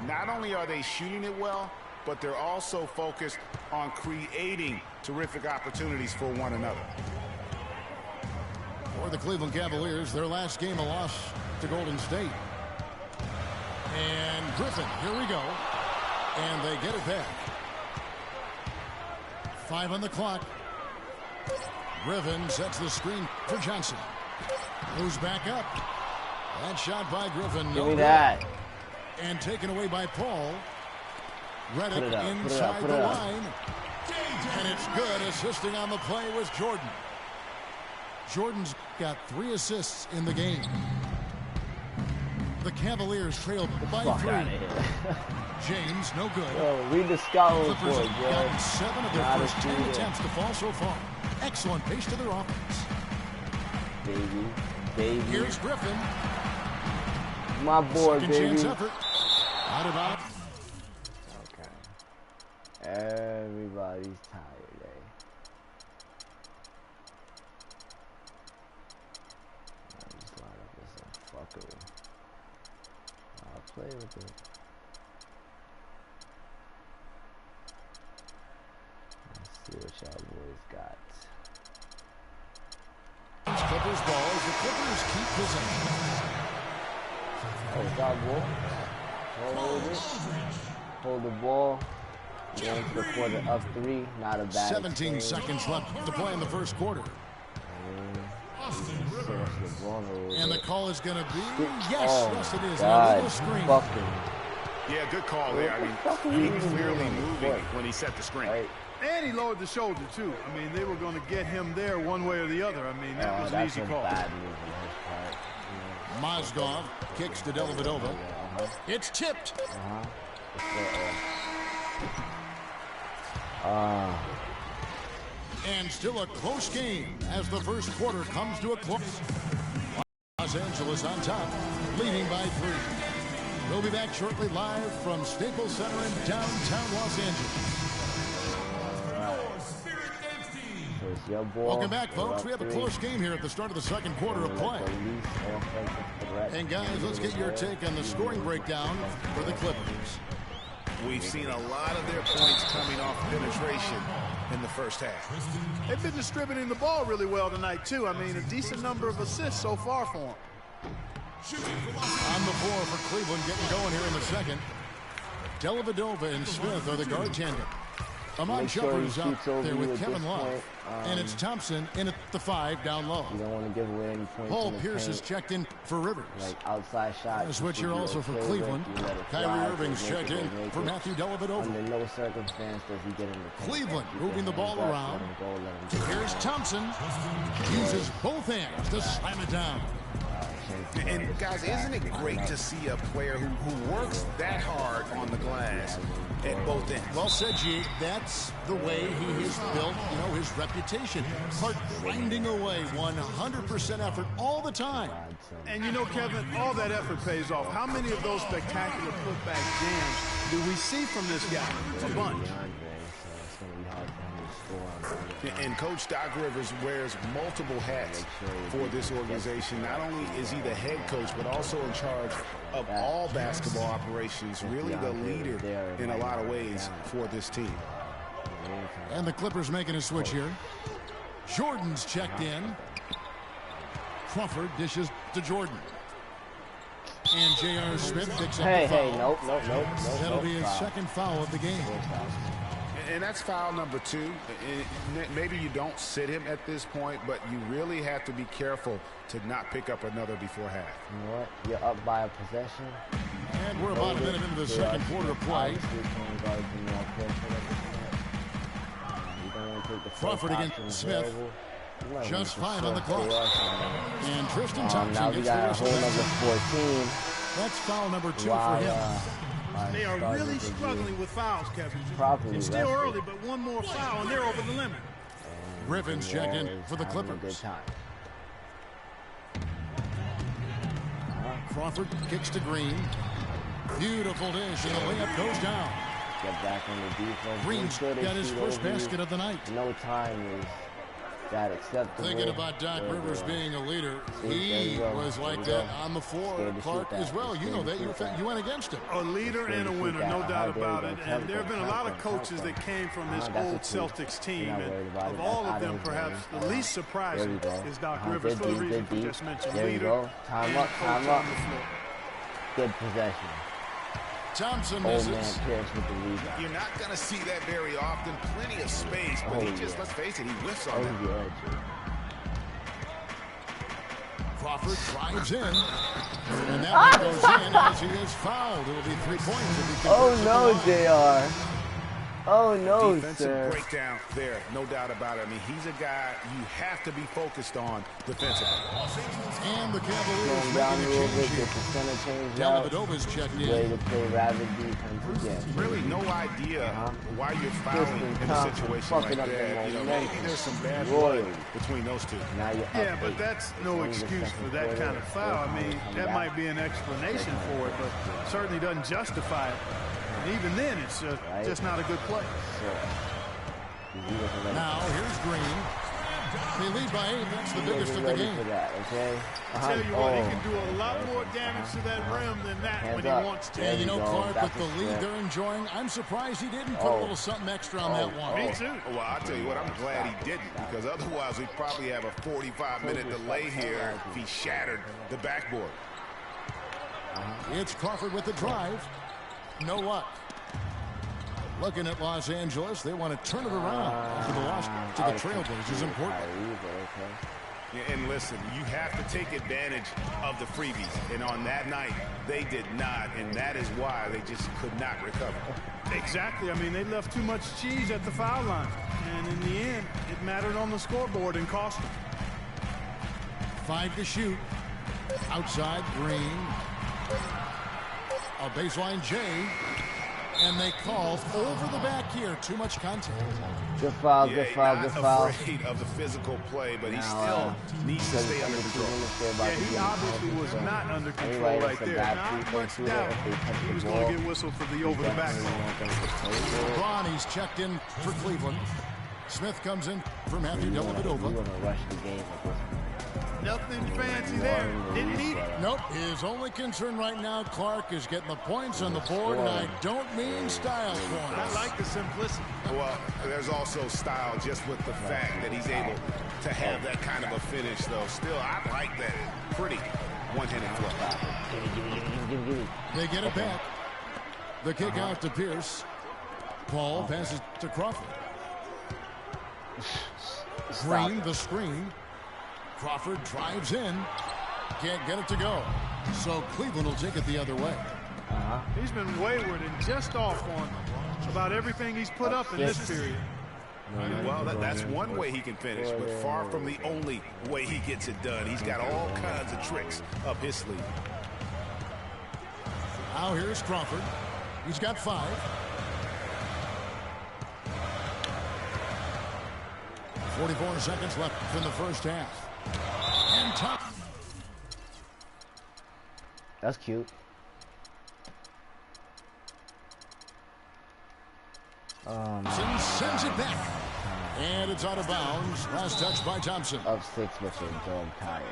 not only are they shooting it well, but they're also focused on creating terrific opportunities for one another.
For the Cleveland Cavaliers, their last game a loss to Golden State. And Griffin, here we go. And they get it back. 5 on the clock. Griffin sets the screen for Johnson. Moves back up. That shot by Griffin.
Give me that.
And taken away by Paul. Redick inside the line. And it's good. Assisting on the play was Jordan. Jordan's got 3 assists in the game. The Cavaliers trailed by 3. James, no good.
Yo, read the scout report,
Clippers
bro.
have gotten 7 of their first 10 attempts to fall so far. Excellent pace to their offense.
Baby.
Here's Griffin.
My boy,
Second
baby.
chance effort. Out of out.
Okay. Everybody's tired, eh? This lineup is some fuckery. I'll play with it. Let's see what y'all boys got.
Clippers ball as the Clippers keep possession.
Oh, got ball. Hold it. Hold the ball. Going to the quarter up 3. Not a bad
17
exchange.
seconds left to play in the first quarter. And the call is going to be, yes, it is.
God,
a little screen.
Yeah, good call there. I mean, he clearly moving when he set the screen.
Right.
And he lowered the shoulder, too. I mean, they were going to get him there one way or the other. I mean, that was an easy call.
Bad move on his part.
Mozgov kicks to Dellavedova. It's tipped. And still a close game as the first quarter comes to a close. Los Angeles on top, leading by 3. We'll be back shortly live from Staples Center in downtown Los Angeles. Welcome back, folks. We have a close game here at the start of the second quarter of play. And guys, let's get your take on the scoring breakdown for the Clippers.
We've seen a lot of their points coming off penetration in the first half.
They've been distributing the ball really well tonight, too. I mean, a decent number of assists so far for them.
On the floor for Cleveland, getting going here in the second. Dellavedova and Smith are the guard tandem. Iman Shumpert's out there with Kevin Love. And it's Thompson in at the 5 down low.
You don't want to give away any points.
Paul Pierce is checked in for Rivers.
Like outside shot.
A switch here also for Cleveland. Kyrie Irving's checked in for Matthew Dellavedova.
Under no circumstance does he get in the paint.
Cleveland moving the ball around. Here's Thompson. Uses both hands to slam it down.
And guys, isn't it great to see a player who works that hard on the glass at both ends?
Well said, G. That's the way he has built, his reputation. Hard grinding away, 100% effort all the time.
And Kevin, all that effort pays off. How many of those spectacular putback jams do we see from this guy? A bunch.
And Coach Doc Rivers wears multiple hats for this organization. Not only is he the head coach, but also in charge of all basketball operations, really the leader in a lot of ways for this team.
And the Clippers making a switch here. Jordan's checked in. Crawford dishes to Jordan. And J.R. Smith picks up
Hey,
the foul.
hey, nope.
That'll be his second foul of the game.
And that's foul number 2. Maybe you don't sit him at this point, but you really have to be careful to not pick up another before half.
You know what? You're up by a possession.
And we're about a minute into the second quarter of play. Crawford against Smith. Just 5 on the clock. And Tristan Thompson
now we
gets
got a
the
whole number 14.
That's foul number 2 for him.
They are really struggling with fouls, Kevin.
Properly
It's still
rested.
early, but one more foul, and they're over the limit.
Griffin's checked in for the
Having a good
Clippers.
time.
Crawford kicks to Green. Beautiful dish, and the layup goes down.
Get back on the defense.
Green's
Make sure they
got his
shoot
first
over you.
basket of the night.
No time is that acceptable.
Thinking about Doc Rivers being a leader,
See,
he
there you go.
was like
There you
that
go.
on the floor.
Scared to
Clark
shoot that.
as well. You know that. You went against him.
A leader and a winner, no doubt about it. And there have been a lot of coaches that came from his old Celtics team. And of all of them, perhaps the least surprising is Doc Rivers for the reason you just mentioned.
There you
Leader
go. Time up,
coach
time up.
on the floor.
Good possession.
Thompson
Old man
misses.
Pierce with the rebound.
You're not going to see that very often. Plenty of space, but he just, let's face it, he whiffs on
Over
that.
the edge.
Crawford drives in. And that one goes in as he is fouled. It'll be 3 points if he
Oh
converts at
no,
the line.
JR. Oh no,
Defensive
sir.
breakdown there, no doubt about it. I mean, he's a guy you have to be focused on defensively.
And the
Going
Cavaliers
down a
making a
little bit,
change
get
here.
the center changed out.
Dellavedova's checked
Way
in.
to play rapid defense again.
Really no idea why you're fouling in a
Thompson
situation like
fucking up
that.
the
You know,
momentum.
maybe there's some bad
Royally.
blood between those two.
Now you're
Yeah,
up
but
8.
that's
It's
no
only the
excuse
second
for that
quarter.
kind of foul. I mean,
Come
that
back.
might be an explanation for it, but certainly doesn't justify it. And even then, it's just not a good play.
Now here's Green. They lead by 8. That's the biggest of the game.
For that, okay?
Tell you what, he can do a lot more damage to that rim than that
Hands
when he
up.
wants to.
There
And you know,
go.
Clark,
That's
with the
a
lead
strip.
they're enjoying, I'm surprised he didn't put a little something extra on that one.
Me too.
Well, I'll tell you what, I'm glad he didn't, because otherwise we'd probably have a 45-minute delay here if he shattered the backboard.
It's Crawford with the drive. No luck. Looking at Los Angeles, they want to turn it around. For the loss to the Trailblazers is important.
Yeah, and listen, you have to take advantage of the freebies. And on that night, they did not, and that is why they just could not recover.
Exactly. I mean, they left too much cheese at the foul line. And in the end, it mattered on the scoreboard and cost them.
5 to shoot. Outside, Green. A baseline J. And they call over the back here. Too much contact.
Good foul,
Yeah,
good foul, good
not
foul.
afraid of the physical play, but he
Now,
still needs to stay under control.
Yeah, he obviously was not under control right there. Not much doubt he was going to get whistled for the over-the-back call.
LeBron, he's checked in for Cleveland. Smith comes in for Matthew
You
Dellavedova.
want to rush the game at this point.
Nothing fancy there. Didn't need it.
Nope. His only concern right now, Clark, is getting the points on the board, and I don't mean style
I
points.
like the simplicity.
Well, there's also style just with the fact that he's able to have that kind of a finish, though. Still, I like that pretty one-handed flip.
Give me.
They get it back. The kick out to Pierce. Paul passes to Crawford. Green, the screen. Crawford drives in. Can't get it to go. So Cleveland will take it the other way.
He's been wayward and just off on about everything he's put up in this period.
Well, that's one way he can finish, but far from the only way he gets it done. He's got all kinds of tricks up his sleeve.
Now here's Crawford. He's got 5. 44 seconds left in the first half. And top.
That's cute.
Sends it back. And it's out of bounds. Last touch by Thompson.
Up 6 with a dog tired.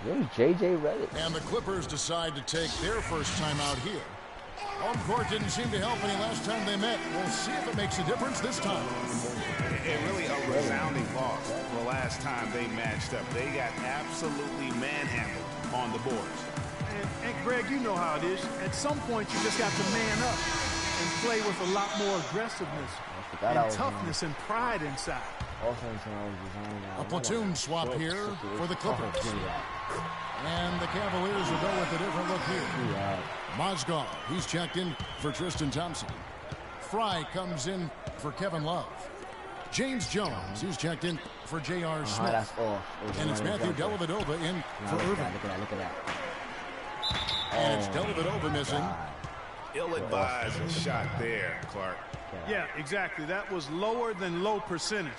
Where's JJ Redick?
And the Clippers decide to take their first time out here. Home court didn't seem to help any last time they met. We'll see if it makes a difference this time.
And really a resounding loss the last time they matched up. They got absolutely manhandled on the boards.
And Greg, you know how it is. At some point, you just got to man up and play with a lot more aggressiveness and toughness and pride inside.
A platoon swap here for the Clippers. And the Cavaliers will go with a different look here. Mozgov, he's checked in for Tristan Thompson. Fry comes in for Kevin Love. James Jones, he's checked in for J.R. Smith. And it's Matthew Dellavedova in for Irving.
Look at that.
And it's Dellavedova missing.
Ill-advised shot there, Clark.
Yeah, exactly. That was lower than low percentage.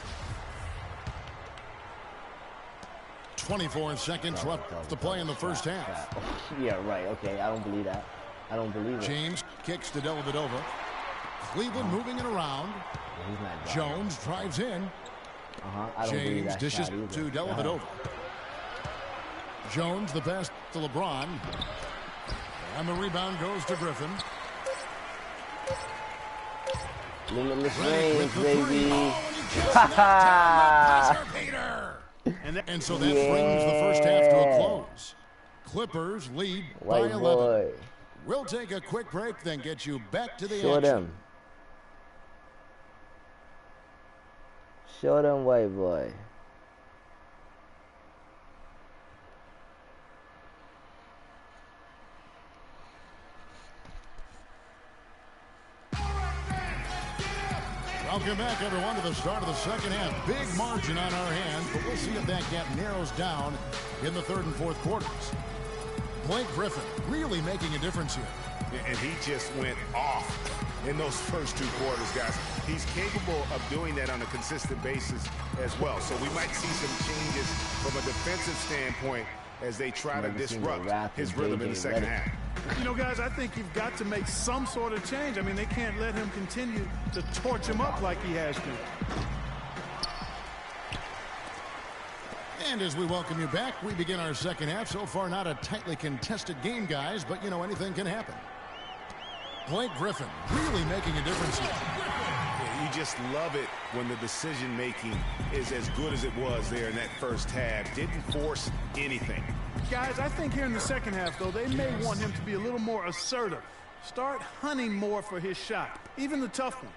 24 seconds left to play in the first half.
Yeah, right. Okay, I don't believe that. I don't believe it.
James kicks to Dellavedova. Cleveland moving it around. Jones drives in.
I don't believe that
dishes
shot
to Dellavedova. Jones, the pass to LeBron. And the rebound goes to Griffin.
Limitless range, baby.
And so that brings the first half to a close. Clippers lead by 11.
Boy.
We'll take a quick break, then get you back to the
Show
action.
them. Show them, white boy.
Welcome back, everyone, to the start of the second half. Big margin on our hands, but we'll see if that gap narrows down in the third and fourth quarters. Blake Griffin really making a difference here.
And he just went off in those first two quarters, guys. He's capable of doing that on a consistent basis as well. So we might see some changes from a defensive standpoint as they try to disrupt his rhythm in the second half.
You know, guys, I think you've got to make some sort of change. I mean, they can't let him continue to torch him up like he has to.
And as we welcome you back, we begin our second half. So far, not a tightly contested game, guys, but, you know, anything can happen. Blake Griffin really making a difference here.
You just love it when the decision-making is as good as it was there in that first half. Didn't force anything.
Guys, I think here in the second half, though, they may want him to be a little more assertive. Start hunting more for his shot, even the tough one.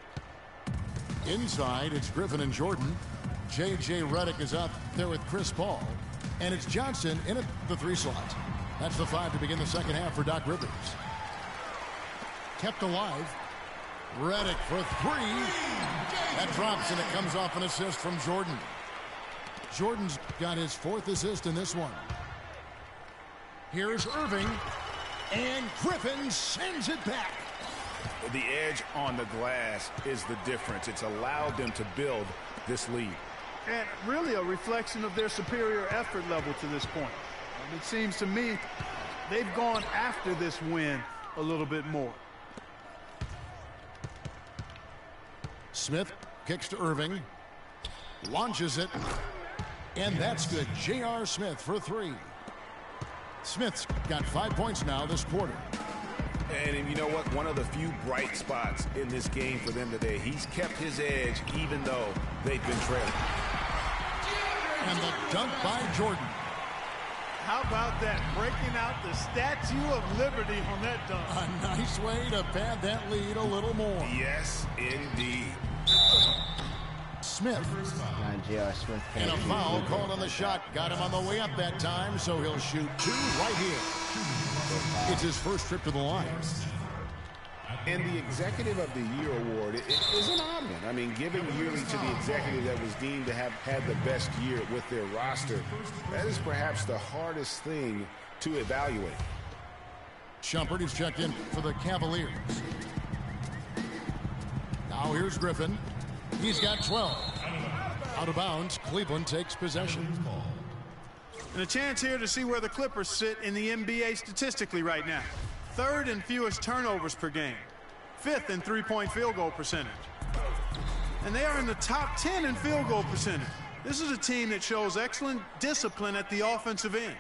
Inside, it's Griffin and Jordan. J.J. Redick is out there with Chris Paul. And it's Johnson in at the 3 slot. That's the 5 to begin the second half for Doc Rivers. Kept alive. Redick for 3. That drops, and it comes off an assist from Jordan. Jordan's got his 4th assist in this one. Here's Irving, and Griffin sends it back.
The edge on the glass is the difference. It's allowed them to build this lead.
And really a reflection of their superior effort level to this point. And it seems to me they've gone after this win a little bit more.
Smith kicks to Irving, launches it, and that's good. J.R. Smith for 3. Smith's got 5 points now this quarter.
And you know what? One of the few bright spots in this game for them today. He's kept his edge even though they've been trailing.
And the dunk by Jordan.
How about that? Breaking out the Statue of Liberty on that dunk.
A nice way to pad that lead a little more.
Yes, indeed.
Smith.
J.R. Smith.
And a foul called on the shot. Got him on the way up that time, so he'll shoot 2 right here. It's his first trip to the line.
And the Executive of the Year award is an odd one. I mean, given yearly to the executive that was deemed to have had the best year with their roster, that is perhaps the hardest thing to evaluate.
Shumpert is checked in for the Cavaliers. Now here's Griffin. He's got 12. Out of bounds, Cleveland takes possession.
And a chance here to see where the Clippers sit in the NBA statistically right now. 3rd in fewest turnovers per game. 5th in three-point field goal percentage. And they are in the top 10 in field goal percentage. This is a team that shows excellent discipline at the offensive end.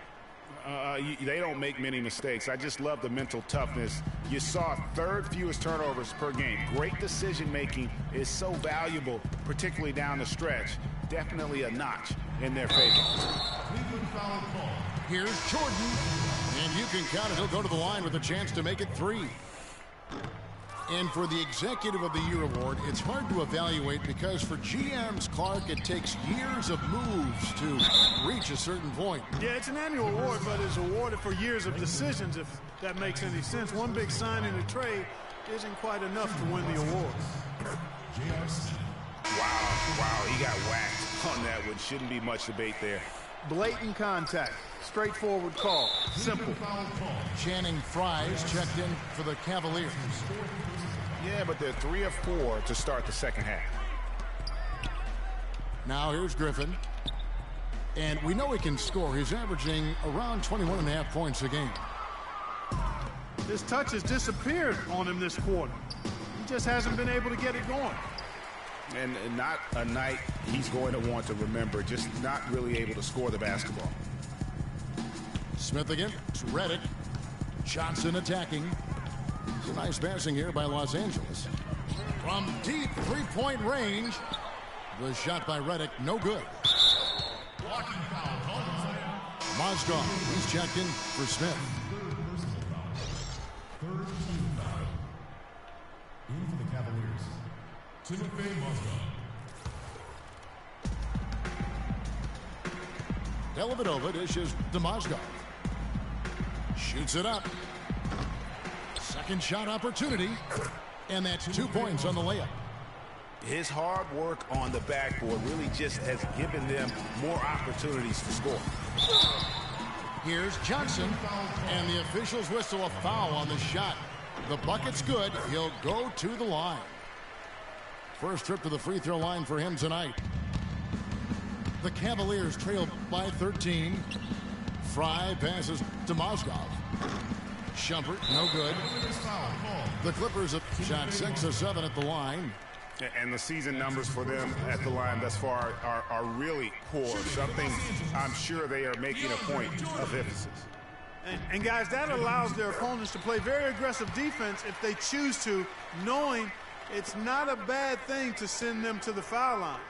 They don't make many mistakes. I just love the mental toughness. You saw third fewest turnovers per game. Great decision-making is so valuable, particularly down the stretch. Definitely a notch in their favor.
Here's Jordan. And you can count it. He'll go to the line with a chance to make it 3. And for the Executive of the Year award, it's hard to evaluate because for GMs, Clark, it takes years of moves to reach a certain point.
Yeah, it's an annual award, but it's awarded for years of decisions, if that makes any sense. One big sign in a trade isn't quite enough to win the award.
Wow, he got whacked on that one. Shouldn't be much debate there.
Blatant contact. Straightforward call. Simple.
Channing Fries checked in for the Cavaliers.
Yeah, but they're 3 of 4 to start the second half.
Now here's Griffin. And we know he can score. He's averaging around 21.5 points a game.
His touch has disappeared on him this quarter. He just hasn't been able to get it going.
And not a night he's going to want to remember, just not really able to score the basketball.
Smith again. It's Redick. Johnson attacking. It's a nice passing here by Los Angeles. From deep three-point range. The shot by Redick, no good. Mozgov, he's checked in for Smith.
In for the Cavaliers, Timothy Mozgov.
Dellavedova dishes to Mozgov. Shoots it up. Second shot opportunity. And that's 2 points on the layup.
His hard work on the backboard really just has given them more opportunities to score.
Here's Johnson. And the officials whistle a foul on the shot. The bucket's good. He'll go to the line. First trip to the free throw line for him tonight. The Cavaliers trail by 13. Fry passes to Mozgov. Shumpert, no good. The Clippers have shot 6 of 7 at the line.
And the season numbers for them at the line thus far are really poor. Something I'm sure they are making a point of emphasis.
And guys, that allows their opponents to play very aggressive defense if they choose to, knowing it's not a bad thing to send them to the foul line.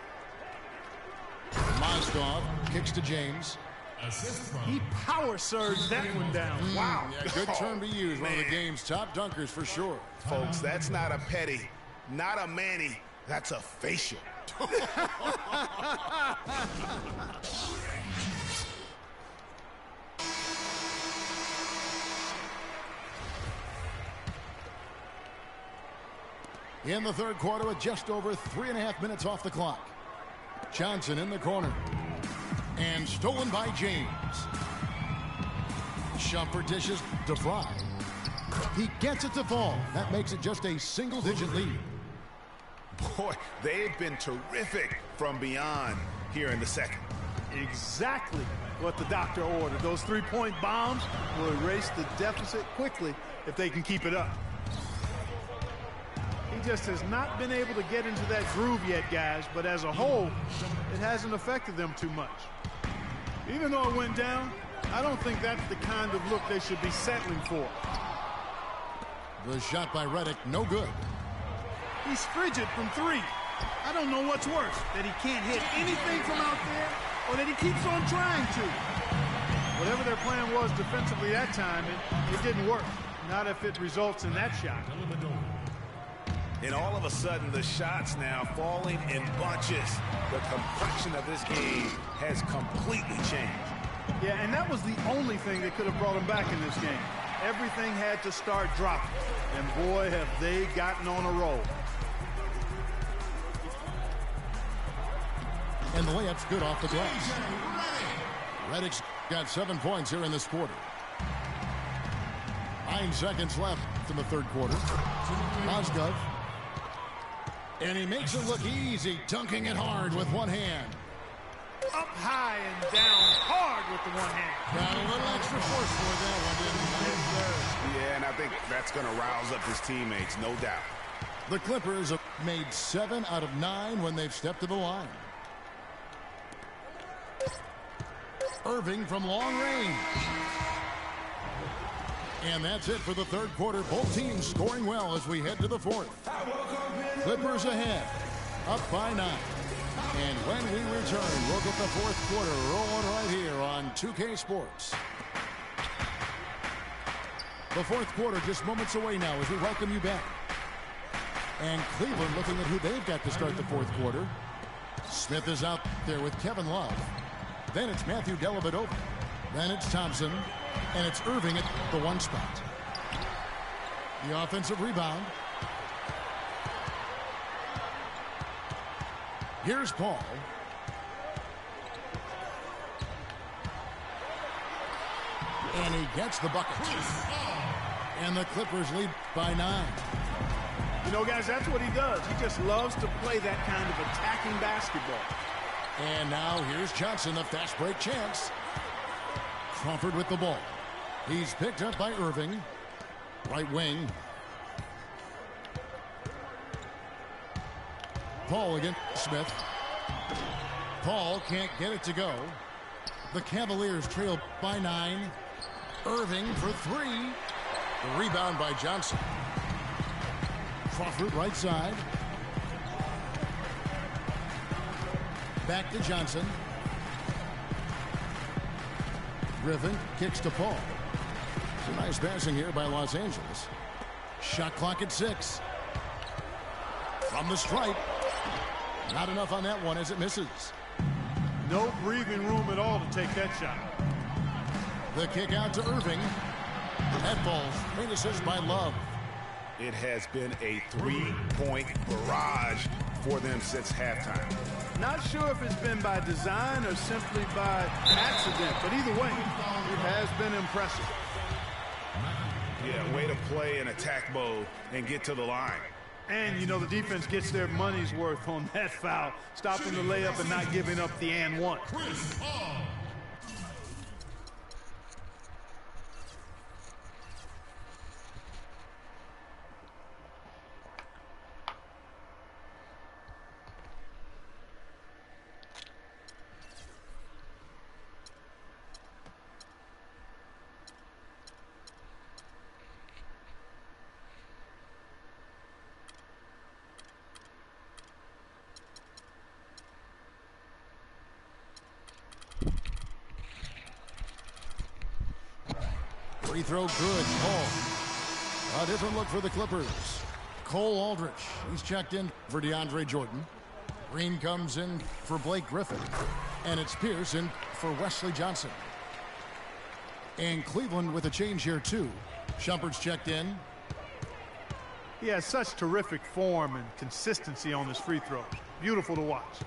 Mozgov kicks to James.
He power surged that one down. Wow.
Yeah, good term to use. One of the game's top dunkers for sure.
Folks, that's not a petty, not a Manny. That's a facial.
In the third quarter with just over 3.5 minutes off the clock. Johnson in the corner. And stolen by James. Shumpert dishes to Fry. He gets it to fall. That makes it just a single-digit lead.
Boy, they've been terrific from beyond here in the second.
Exactly what the doctor ordered. Those three-point bombs will erase the deficit quickly if they can keep it up. He just has not been able to get into that groove yet, guys, but as a whole, it hasn't affected them too much. Even though it went down, I don't think that's the kind of look they should be settling for.
The shot by Redick, no good.
He's frigid from 3. I don't know what's worse, that he can't hit anything from out there or that he keeps on trying to. Whatever their plan was defensively that time, it didn't work. Not if it results in that shot.
And all of a sudden, the shots now falling in bunches. The complexion of this game has completely changed.
Yeah, and that was the only thing that could have brought him back in this game. Everything had to start dropping. And boy, have they gotten on a roll.
And the layup's good off the glass. Redick's got 7 points here in this quarter. 9 seconds left in the third quarter. Mozgov. And he makes it look easy, dunking it hard with one hand.
Up high and down hard with the one hand.
Got a little extra force for that one, didn't he?
Yeah, and I think that's going to rouse up his teammates, no doubt.
The Clippers have made 7 out of 9 when they've stepped to the line. Irving from long range. And that's it for the third quarter. Both teams scoring well as we head to the fourth. Clippers ahead, up by 9. And when we return, we'll get the fourth quarter rolling right here on 2K Sports. The fourth quarter just moments away now as we welcome you back. And Cleveland looking at who they've got to start the fourth quarter. Smith is out there with Kevin Love. Then it's Matthew Dellavedova. Then it's Thompson. And it's Irving at the 1 spot. The offensive rebound. Here's Paul. And he gets the bucket. And the Clippers lead by 9.
You know, guys, that's what he does. He just loves to play that kind of attacking basketball.
And now here's Johnson, the fast break chance. Crawford with the ball. He's picked up by Irving. Right wing. Paul against Smith. Paul can't get it to go. The Cavaliers trail by 9. Irving for 3. The rebound by Johnson. Crawford right side. Back to Johnson. Griffin kicks to Paul. Some nice passing here by Los Angeles. Shot clock at 6. From the stripe. Not enough on that one as it misses.
No breathing room at all to take that shot.
The kick out to Irving. That ball's great assist by Love.
It has been a 3-point barrage for them since halftime.
Not sure if it's been by design or simply by accident, but either way, it has been impressive.
Yeah, way to play in attack mode and get to the line.
And, you know, the defense gets their money's worth on that foul, stopping the layup and not giving up the and one.
Free throw good. Cole. A different look for the Clippers. Cole Aldrich. He's checked in for DeAndre Jordan. Green comes in for Blake Griffin. And it's Pierce in for Wesley Johnson. And Cleveland with a change here too. Shumpert's checked in.
He has such terrific form and consistency on his free throws. Beautiful to watch.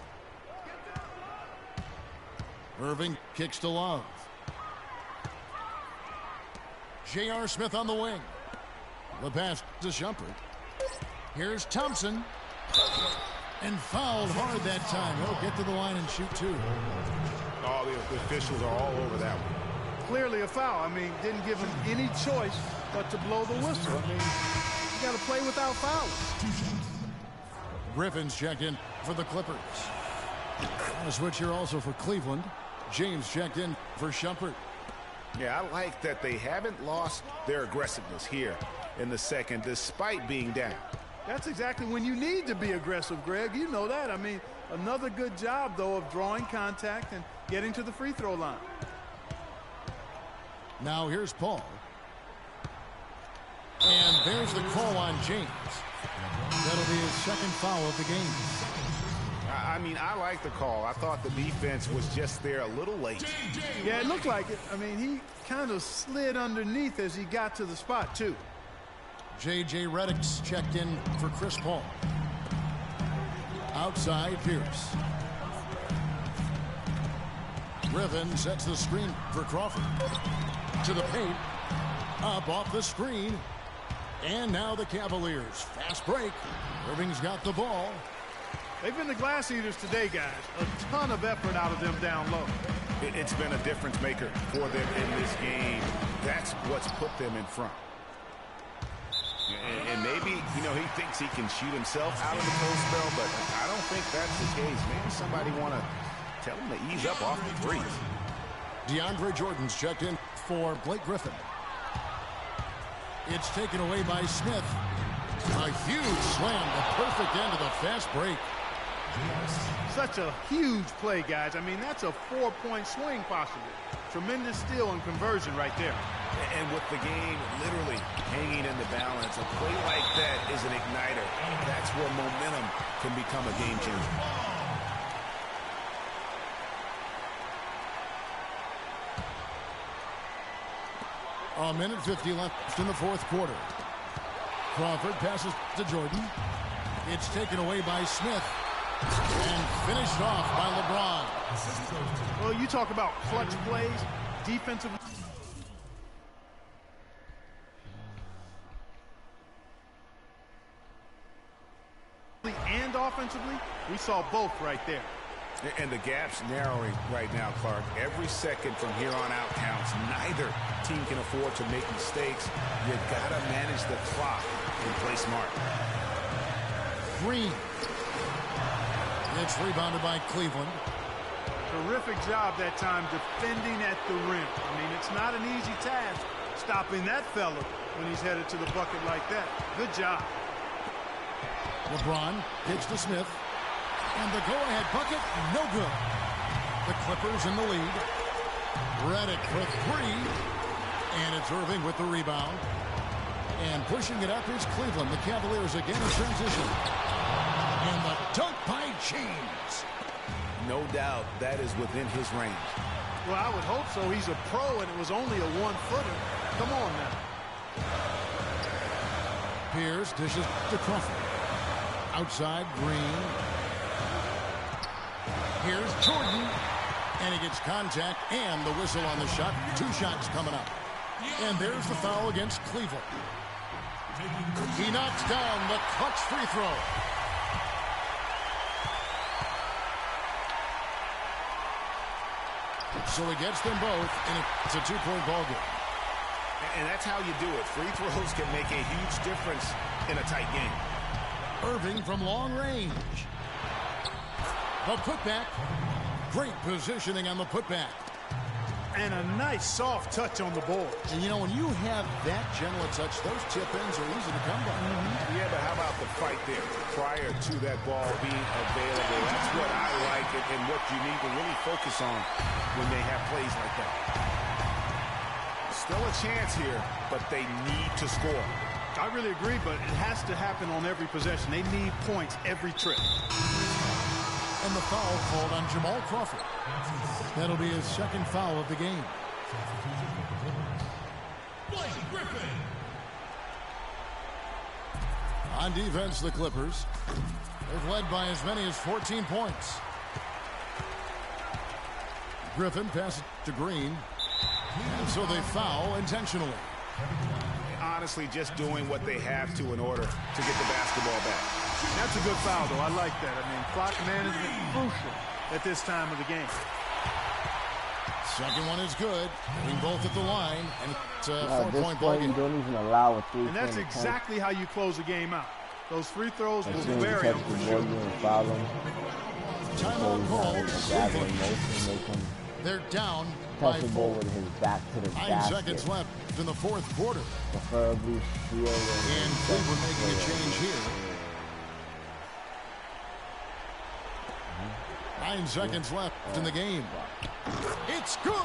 Irving kicks to Love. J.R. Smith on the wing. The pass to Shumpert. Here's Thompson. And fouled hard that time. He'll get to the line and shoot 2.
Oh, the officials are all over that one.
Clearly a foul. I mean, didn't give him any choice but to blow the whistle. I mean, you got to play without fouls.
Griffin's checked in for the Clippers. On a switch here also for Cleveland. James checked in for Shumpert.
Yeah, I like that they haven't lost their aggressiveness here in the second despite being down.
That's exactly when you need to be aggressive, Greg. You know that. I mean, another good job, though, of drawing contact and getting to the free throw line.
Now here's Paul. And there's the call on James. That'll be his second foul of the game.
I mean, I like the call. I thought the defense was just there a little late.
Yeah, it looked like it. I mean, he kind of slid underneath as he got to the spot, too.
J.J. Redick's checked in for Chris Paul. Outside, Pierce. Griffin sets the screen for Crawford. To the paint. Up off the screen. And now the Cavaliers. Fast break. Irving's got the ball.
They've been the glass eaters today, guys. A ton of effort out of them down low.
It's been a difference maker for them in this game. That's what's put them in front. And maybe, you know, he thinks he can shoot himself out of the cold spell, but I don't think that's the case. Maybe somebody want to tell him to ease up off the threes.
DeAndre Jordan's checked in for Blake Griffin. It's taken away by Smith. A huge slam, the perfect end of the fast break.
Such a huge play, guys. I mean, that's a 4-point swing possible. Tremendous steal and conversion right there.
And with the game literally hanging in the balance, a play like that is an igniter. That's where momentum can become a game changer.
A minute 50 left in the fourth quarter. Crawford passes to Jordan. It's taken away by Smith. And finished off by LeBron.
Well, you talk about clutch plays, defensively and offensively. We saw both right there.
And the gap's narrowing right now, Clark. Every second from here on out counts. Neither team can afford to make mistakes. You gotta manage the clock and play smart.
Green. It's rebounded by Cleveland.
Terrific job that time defending at the rim. I mean, it's not an easy task stopping that fella when he's headed to the bucket like that. Good job.
LeBron hits to Smith. And the go-ahead bucket, no good. The Clippers in the lead. Redick for three. And it's Irving with the rebound. And pushing it up is Cleveland. The Cavaliers again in transition. And the dunk by James.
No doubt that is within his range.
Well, I would hope so. He's a pro, and it was only a one-footer. Come on now.
Pierce dishes to Crawford. Outside, Green. Here's Jordan. And he gets contact and the whistle on the shot. 2 shots coming up. And there's the foul against Cleveland. He knocks down the clutch free throw. So he gets them both, and it's a 2-point ball game.
And that's how you do it. Free throws can make a huge difference in a tight game.
Irving from long range. The putback. Great positioning on the putback.
And a nice soft touch on the board.
And, you know, when you have that gentle a touch, those tip-ins are easy to come by.
Yeah, but how about the fight there prior to that ball being available? That's what I like and what you need to really focus on when they have plays like that. Still a chance here, but they need to score.
I really agree, but it has to happen on every possession. They need points every trip.
And the foul called on Jamal Crawford. That'll be his second foul of the game.
Blake Griffin.
On defense, the Clippers. They've led by as many as 14 points. Griffin passes to Green. And so they foul intentionally.
Honestly, just doing what they have to in order to get the basketball back.
That's a good foul, though. I like that. I mean, clock management crucial at this time of the game.
Second one is good. Hitting both at the line, and it's a 4-point
ball
game.
You don't even allow a 3-point.
And that's exactly how you close a game out. Those free throws will be very
touch the ball, you foul them.
Timeout called. They're down by
touch the ball with his back to the
9
basket.
seconds left in the fourth quarter.
Preferably steal
And Cleveland making a change here. 9 seconds left in the game. It's good.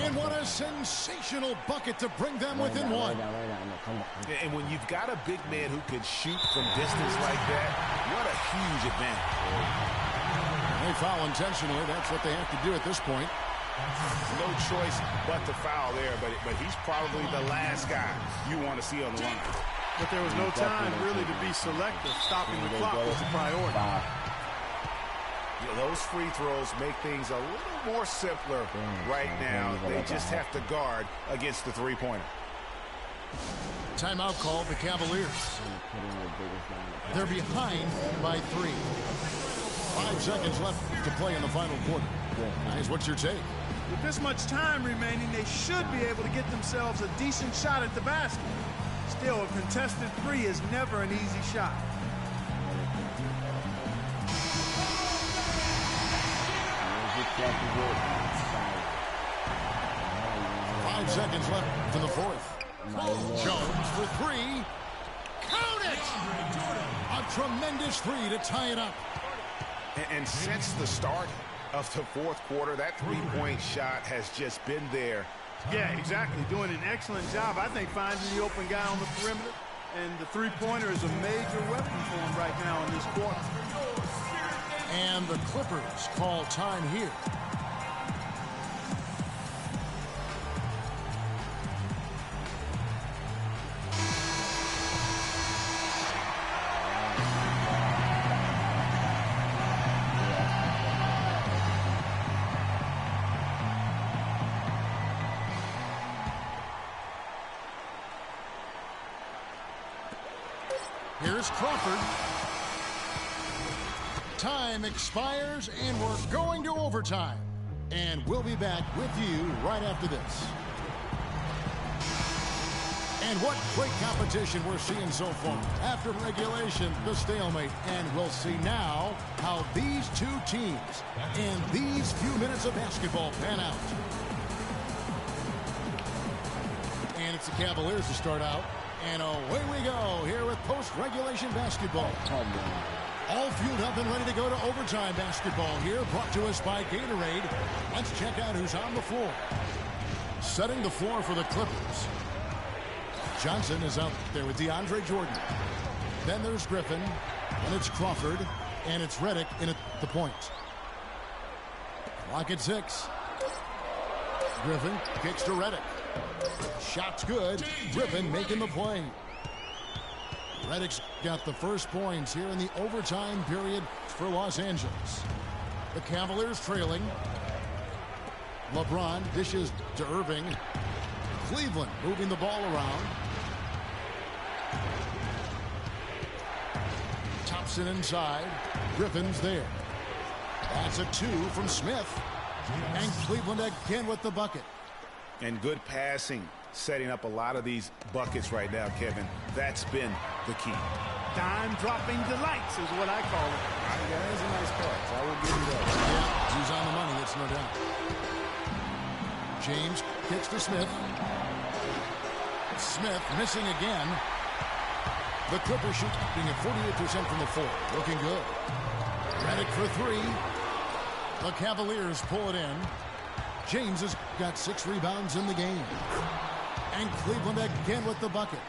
And what a sensational bucket to bring them within one.
And when you've got a big man who can shoot from distance like that, what a huge advantage.
They foul intentionally. That's what they have to do at this point.
No choice but to foul there, but he's probably the last guy you want to see on the line.
But there was no time really to be selective. Stopping the clock was the priority.
Those free throws make things a little more simpler right now. They just have to guard against the three-pointer.
Timeout called the Cavaliers. They're behind by 3. 5 seconds left to play in the final quarter. Guys, what's your take?
With this much time remaining, they should be able to get themselves a decent shot at the basket. Still, a contested 3 is never an easy shot.
5 seconds left in the fourth. Jones for three. Count it! A tremendous three to tie it up.
And since the start of the fourth quarter, that three-point shot has just been there.
Yeah, exactly. Doing an excellent job, I think, finding the open guy on the perimeter. And the three-pointer is a major weapon for him right now in this quarter.
And the Clippers call time here. Here's Crawford. Time expires, and we're going to overtime. And we'll be back with you right after this. And what great competition we're seeing so far. After regulation, the stalemate. And we'll see now how these two teams in these few minutes of basketball pan out. And it's the Cavaliers to start out. And away we go here with post-regulation basketball. All fueled up and ready to go to overtime basketball here, brought to us by Gatorade. Let's check out who's on the floor. Setting the floor for the Clippers. Johnson is out there with DeAndre Jordan. Then there's Griffin, and it's Crawford, and it's Redick in at the point. Clock at 6. Griffin kicks to Redick. Shot's good. Griffin making the play. Redick's got the first points here in the overtime period for Los Angeles. The Cavaliers trailing. LeBron dishes to Irving. Cleveland moving the ball around. Thompson inside. Griffin's there. That's a 2 from Smith. And Cleveland again with the bucket.
And good passing, setting up a lot of these buckets right now, Kevin. That's been the key.
Dime-dropping delights is what I call it.
Yeah, that's a nice catch. I will give you that.
Yeah, he's on the money, it's no doubt. James kicks to Smith. Smith missing again. The Clippers shooting at 48% from the floor. Looking good. Redick for three. The Cavaliers pull it in. James has got 6 rebounds in the game. And Cleveland again with the bucket.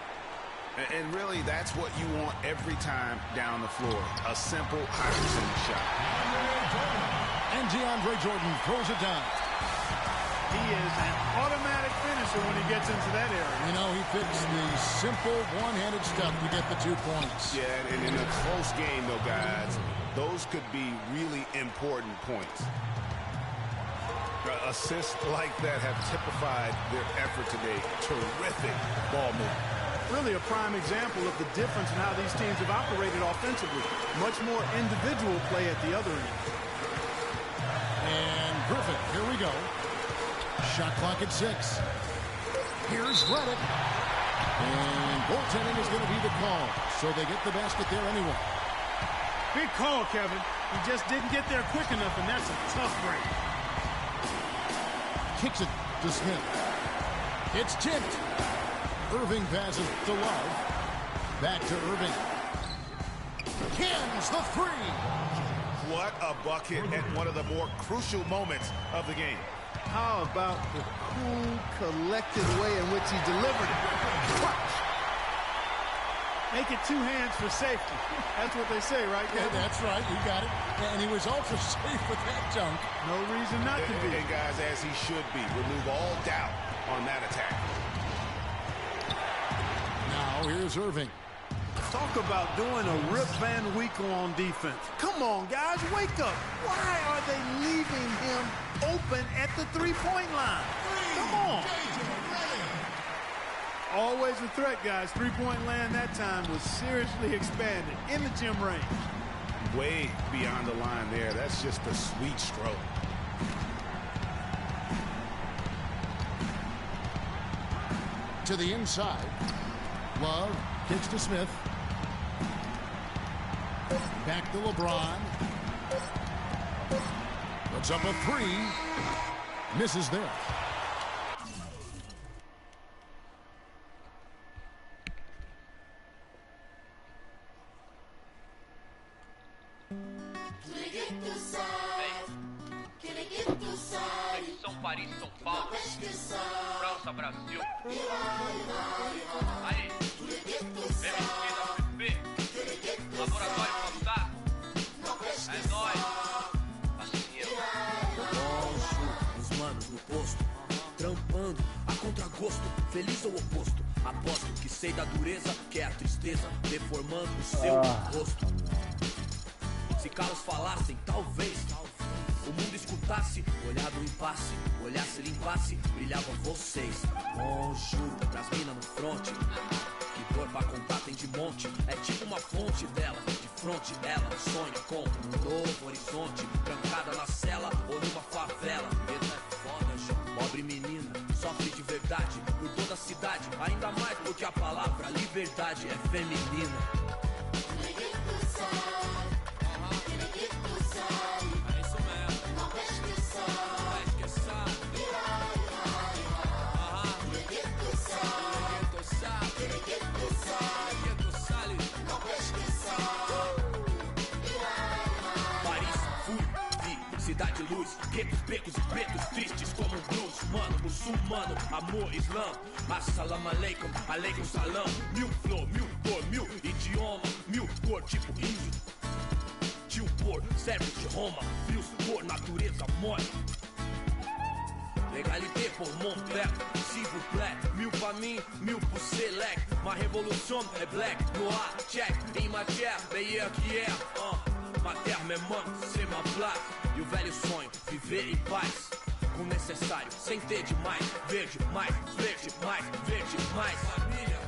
And really, that's what you want every time down the floor. A simple, high percentage shot.
And DeAndre Jordan throws it down.
He is an automatic finisher when he gets into that area.
You know, he fits the simple one-handed stuff to get the 2 points.
Yeah, and in a close game, though, guys, those could be really important points. Assists like that have typified their effort today. Terrific ball movement.
Really a prime example of the difference in how these teams have operated offensively. Much more individual play at the other end.
And Griffin, here we go. Shot clock at 6. Here's Redick. And goaltending is going to be the call. So they get the basket there anyway.
Big call, Kevin. He just didn't get there quick enough, and that's a tough break.
Kicks it to Smith. It's tipped. Irving passes to Love. Back to Irving. Cans the 3.
What a bucket at one of the more crucial moments of the game.
How about the cool, collected way in which he delivered it? Clutch. Make it 2 hands for safety. That's what they say, right, Kevin?
Yeah, that's right. You got it. And he was ultra safe with that dunk.
No reason not to be.
And guys, as he should be. Remove all doubt on that attack.
Now here's Irving.
Talk about doing a Rip Van Winkle on defense. Come on, guys, wake up. Why are they leaving him open at the three-point line? Come on. Always a threat, guys. Three-point land that time was seriously expanded in the gym range.
Way beyond the line there. That's just a sweet stroke.
To the inside. Love kicks to Smith. Back to LeBron. Puts up a 3. Misses there.
Paris, São Paulo, França, Brasil. Aí, MSP, Laboratório Fantástico. É nóis.
Os manos no posto, trampando a contragosto, feliz ou oposto. Aposto que sei da dureza, que é a tristeza, deformando o seu rosto. Se calos falassem, talvez o mundo escutasse, olhar do impasse, olhasse, limpasse, brilhavam vocês. Bonjour, pras minas no fronte, que dor pra contar tem de monte. É tipo uma fonte dela, de fronte ela sonha com um novo horizonte. Trancada na cela ou numa favela, mesmo é foda, João. Pobre menina, sofre de verdade por toda a cidade, ainda mais porque a palavra liberdade é feminina. Cidade luz, guetos, becos e pretos tristes como um blues. Mano, muçulmano, amor, islã. Assalamu alaikum, alaikum salam. Mil flor, mil cor, mil idioma, mil cor, tipo índio. Tio por, servos de Roma, frios por natureza mole. Legalité pour mon père, s'il vous plaît. Mil pra mim, mil pro select. Ma révolution é black, noir, check. Em matière, meilleur que hier. Ma terre, mes mains, c'est ma place. E o velho sonho, viver em paz. Com o necessário, sem ter demais. Verde, mais, verde, mais, verde, mais. Família.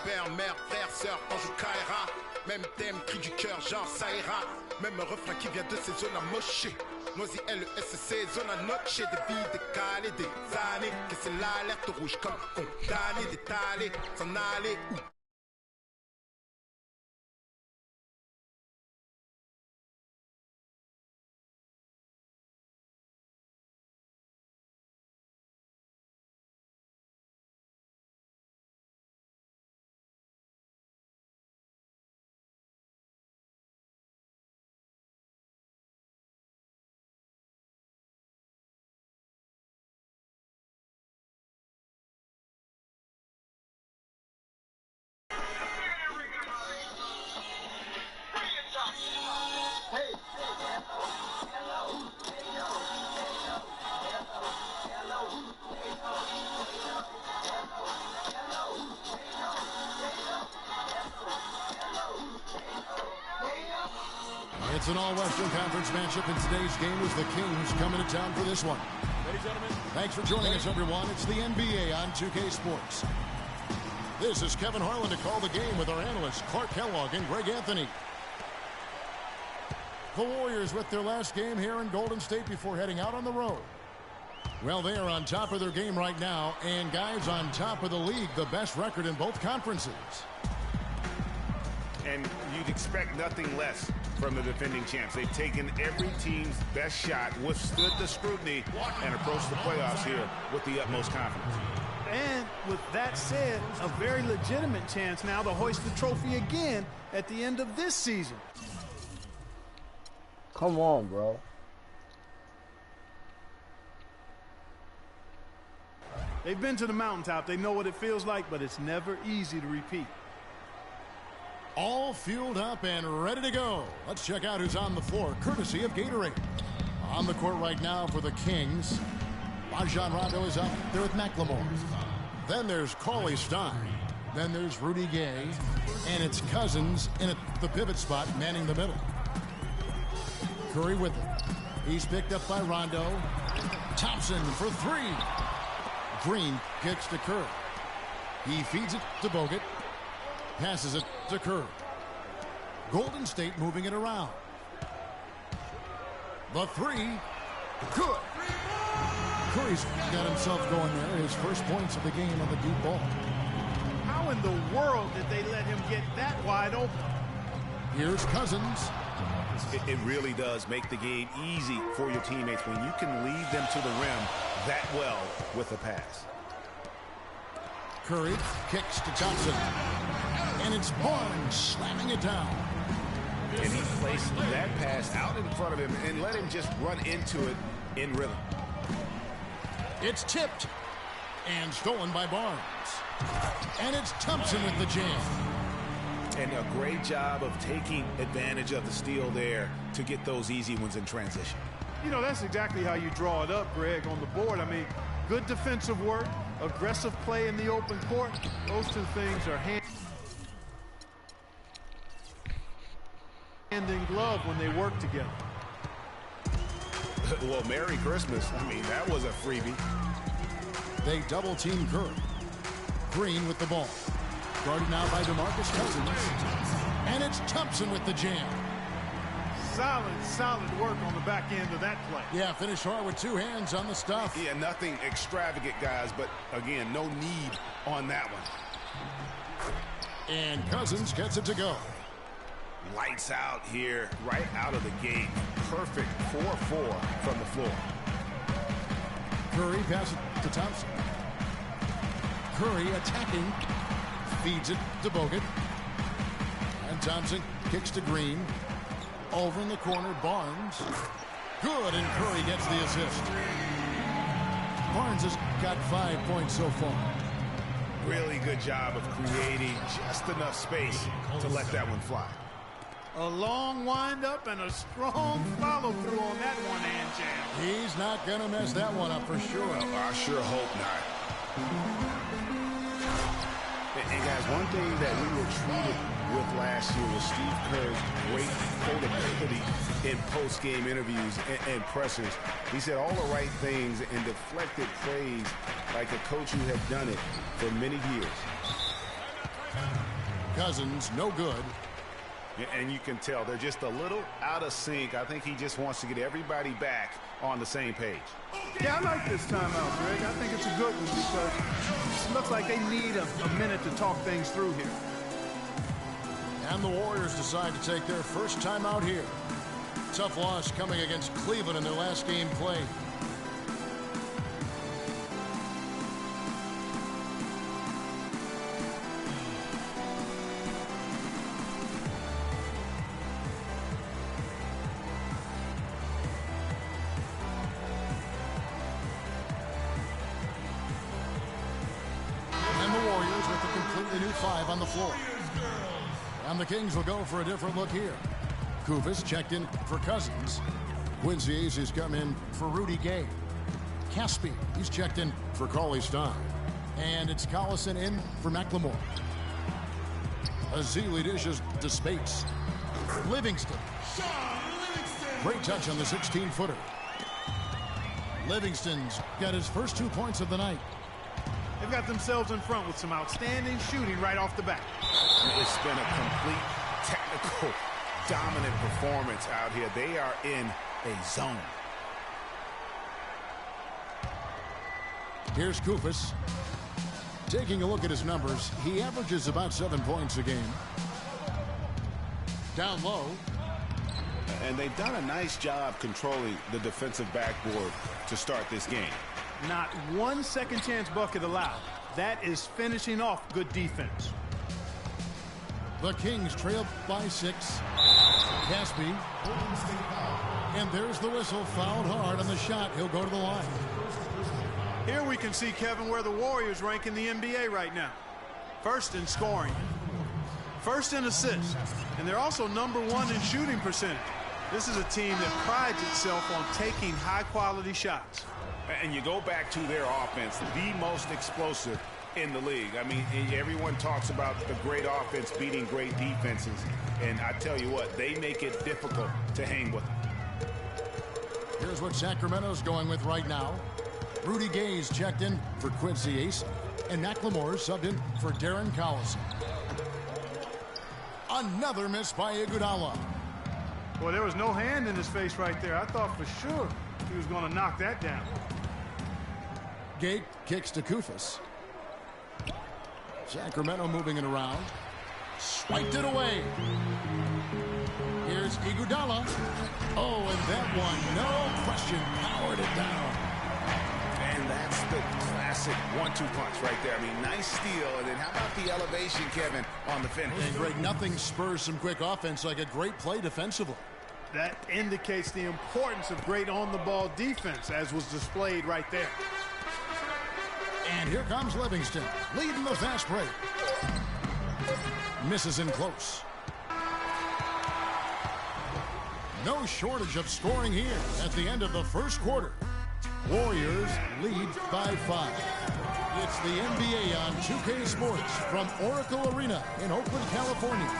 Père, mère, frère, sœur, ange caïra. Même thème, cri du cœur, genre ça ira. Même refrain qui vient de ces zones amochées. Noisy LESC, zone à noche. Des vies décalées, des années. Que c'est l'alerte rouge comme condamné, d'étaler, s'en aller où?
It's an all-Western Conference matchup, and today's game is the Kings coming to town for this one.
Ladies and gentlemen.
Thanks for joining us, everyone. It's the NBA on 2K Sports. This is Kevin Harlan to call the game with our analysts Clark Kellogg and Greg Anthony. The Warriors with their last game here in Golden State before heading out on the road. Well, they are on top of their game right now, and guys, on top of the league, the best record in both conferences.
And you'd expect nothing less from the defending champs. They've taken every team's best shot, withstood the scrutiny, and approached the playoffs here with the utmost confidence.
And with that said, a very legitimate chance now to hoist the trophy again at the end of this season.
Come on, bro.
They've been to the mountaintop. They know what it feels like, but it's never easy to repeat.
All fueled up and ready to go. Let's check out who's on the floor, courtesy of Gatorade. On the court right now for the Kings, Rajon Rondo is up there with McLemore. Then there's Cauley Stein. Then there's Rudy Gay. And it's Cousins in the pivot spot, manning the middle. Curry with it. He's picked up by Rondo. Thompson for three. Green kicks to Curry. He feeds it to Bogut. Passes it to Curry. Golden State moving it around. The three. Good. Curry's got himself going there. His first points of the game on the deep ball.
How in the world did they let him get that wide open?
Here's Cousins.
It really does make the game easy for your teammates when you can lead them to the rim that well with a pass.
Curry kicks to Thompson. And it's Barnes slamming it down.
And he placed that pass out in front of him and let him just run into it in rhythm.
It's tipped and stolen by Barnes. And it's Thompson with the jam.
And a great job of taking advantage of the steal there to get those easy ones in transition.
You know, that's exactly how you draw it up, Greg, on the board. I mean, good defensive work, aggressive play in the open court. Those two things are hand in glove when they work together.
Well, Merry Christmas. I mean, that was a freebie.
They double team Curry. Green with the ball. Guarded now by DeMarcus Cousins. And it's Thompson with the jam.
Solid work on the back end of that play.
Yeah, finish hard with two hands on the stuff.
Yeah, nothing extravagant, guys, but again, no need on that one.
And Cousins gets it to go.
Lights out here, right out of the gate. Perfect 4-4 from the floor.
Curry passes to Thompson. Curry attacking. Feeds it to Bogut. And Thompson kicks to Green. Over in the corner, Barnes. Good, and Curry gets the assist. Barnes has got 5 points so far.
Really good job of creating just enough space to let that one fly.
A long windup and a strong follow-through on that one-hand jam.
He's not going to mess that one up for sure.
Well, I sure hope not. And guys, one thing that we were treated with last year was Steve Kerr's great quotability in post-game interviews and pressers. He said all the right things and deflected praise like a coach who had done it for many years.
Cousins, no good.
And you can tell they're just a little out of sync. I think he just wants to get everybody back on the same page.
Yeah, I like this timeout, Greg. I think it's a good one because it looks like they need a minute to talk things through here.
And the Warriors decide to take their first timeout here. Tough loss coming against Cleveland in their last game played. On the floor. And the Kings will go for a different look here. Kufis checked in for Cousins. Quincy Ace has come in for Rudy Gay. Caspi, he's checked in for Cauley Stein. And it's Collison in for McLemore. Azili dishes to Spates. Livingston. Great touch on the 16-footer. Livingston's got his first 2 points of the night.
They've got themselves in front with some outstanding shooting right off the bat.
It's been a complete technical, dominant performance out here. They are in a zone.
Here's Kufis. Taking a look at his numbers, he averages about 7 points a game. Down low.
And they've done a nice job controlling the defensive backboard to start this game.
Not one second chance bucket allowed. That is finishing off good defense.
The Kings trail by 6. Caspi. And there's the whistle. Fouled hard on the shot. He'll go to the line.
Here we can see, Kevin, where the Warriors rank in the NBA right now. First in scoring. First in assists. And they're also #1 in shooting percentage. This is a team that prides itself on taking high-quality shots.
And you go back to their offense, the most explosive in the league. I mean, everyone talks about the great offense beating great defenses. And I tell you what, they make it difficult to hang with them.
Here's what Sacramento's going with right now. Rudy Gay's checked in for Quincy Ace. And McLemore's subbed in for Darren Collison. Another miss by Iguodala.
Well, there was no hand in his face right there. I thought for sure he was going to knock that down.
Gate kicks to Kufis. Sacramento moving it around. Swiped it away. Here's Iguodala. Oh, and that one, no question, powered it down.
And that's the classic 1-2 punch right there. I mean, nice steal. And then how about the elevation, Kevin, on the finish?
And Greg, nothing spurs some quick offense like a great play defensively.
That indicates the importance of great on-the-ball defense, as was displayed right there.
And here comes Livingston, leading the fast break. Misses in close. No shortage of scoring here at the end of the first quarter. Warriors lead by 5. It's the NBA on 2K Sports from Oracle Arena in Oakland, California.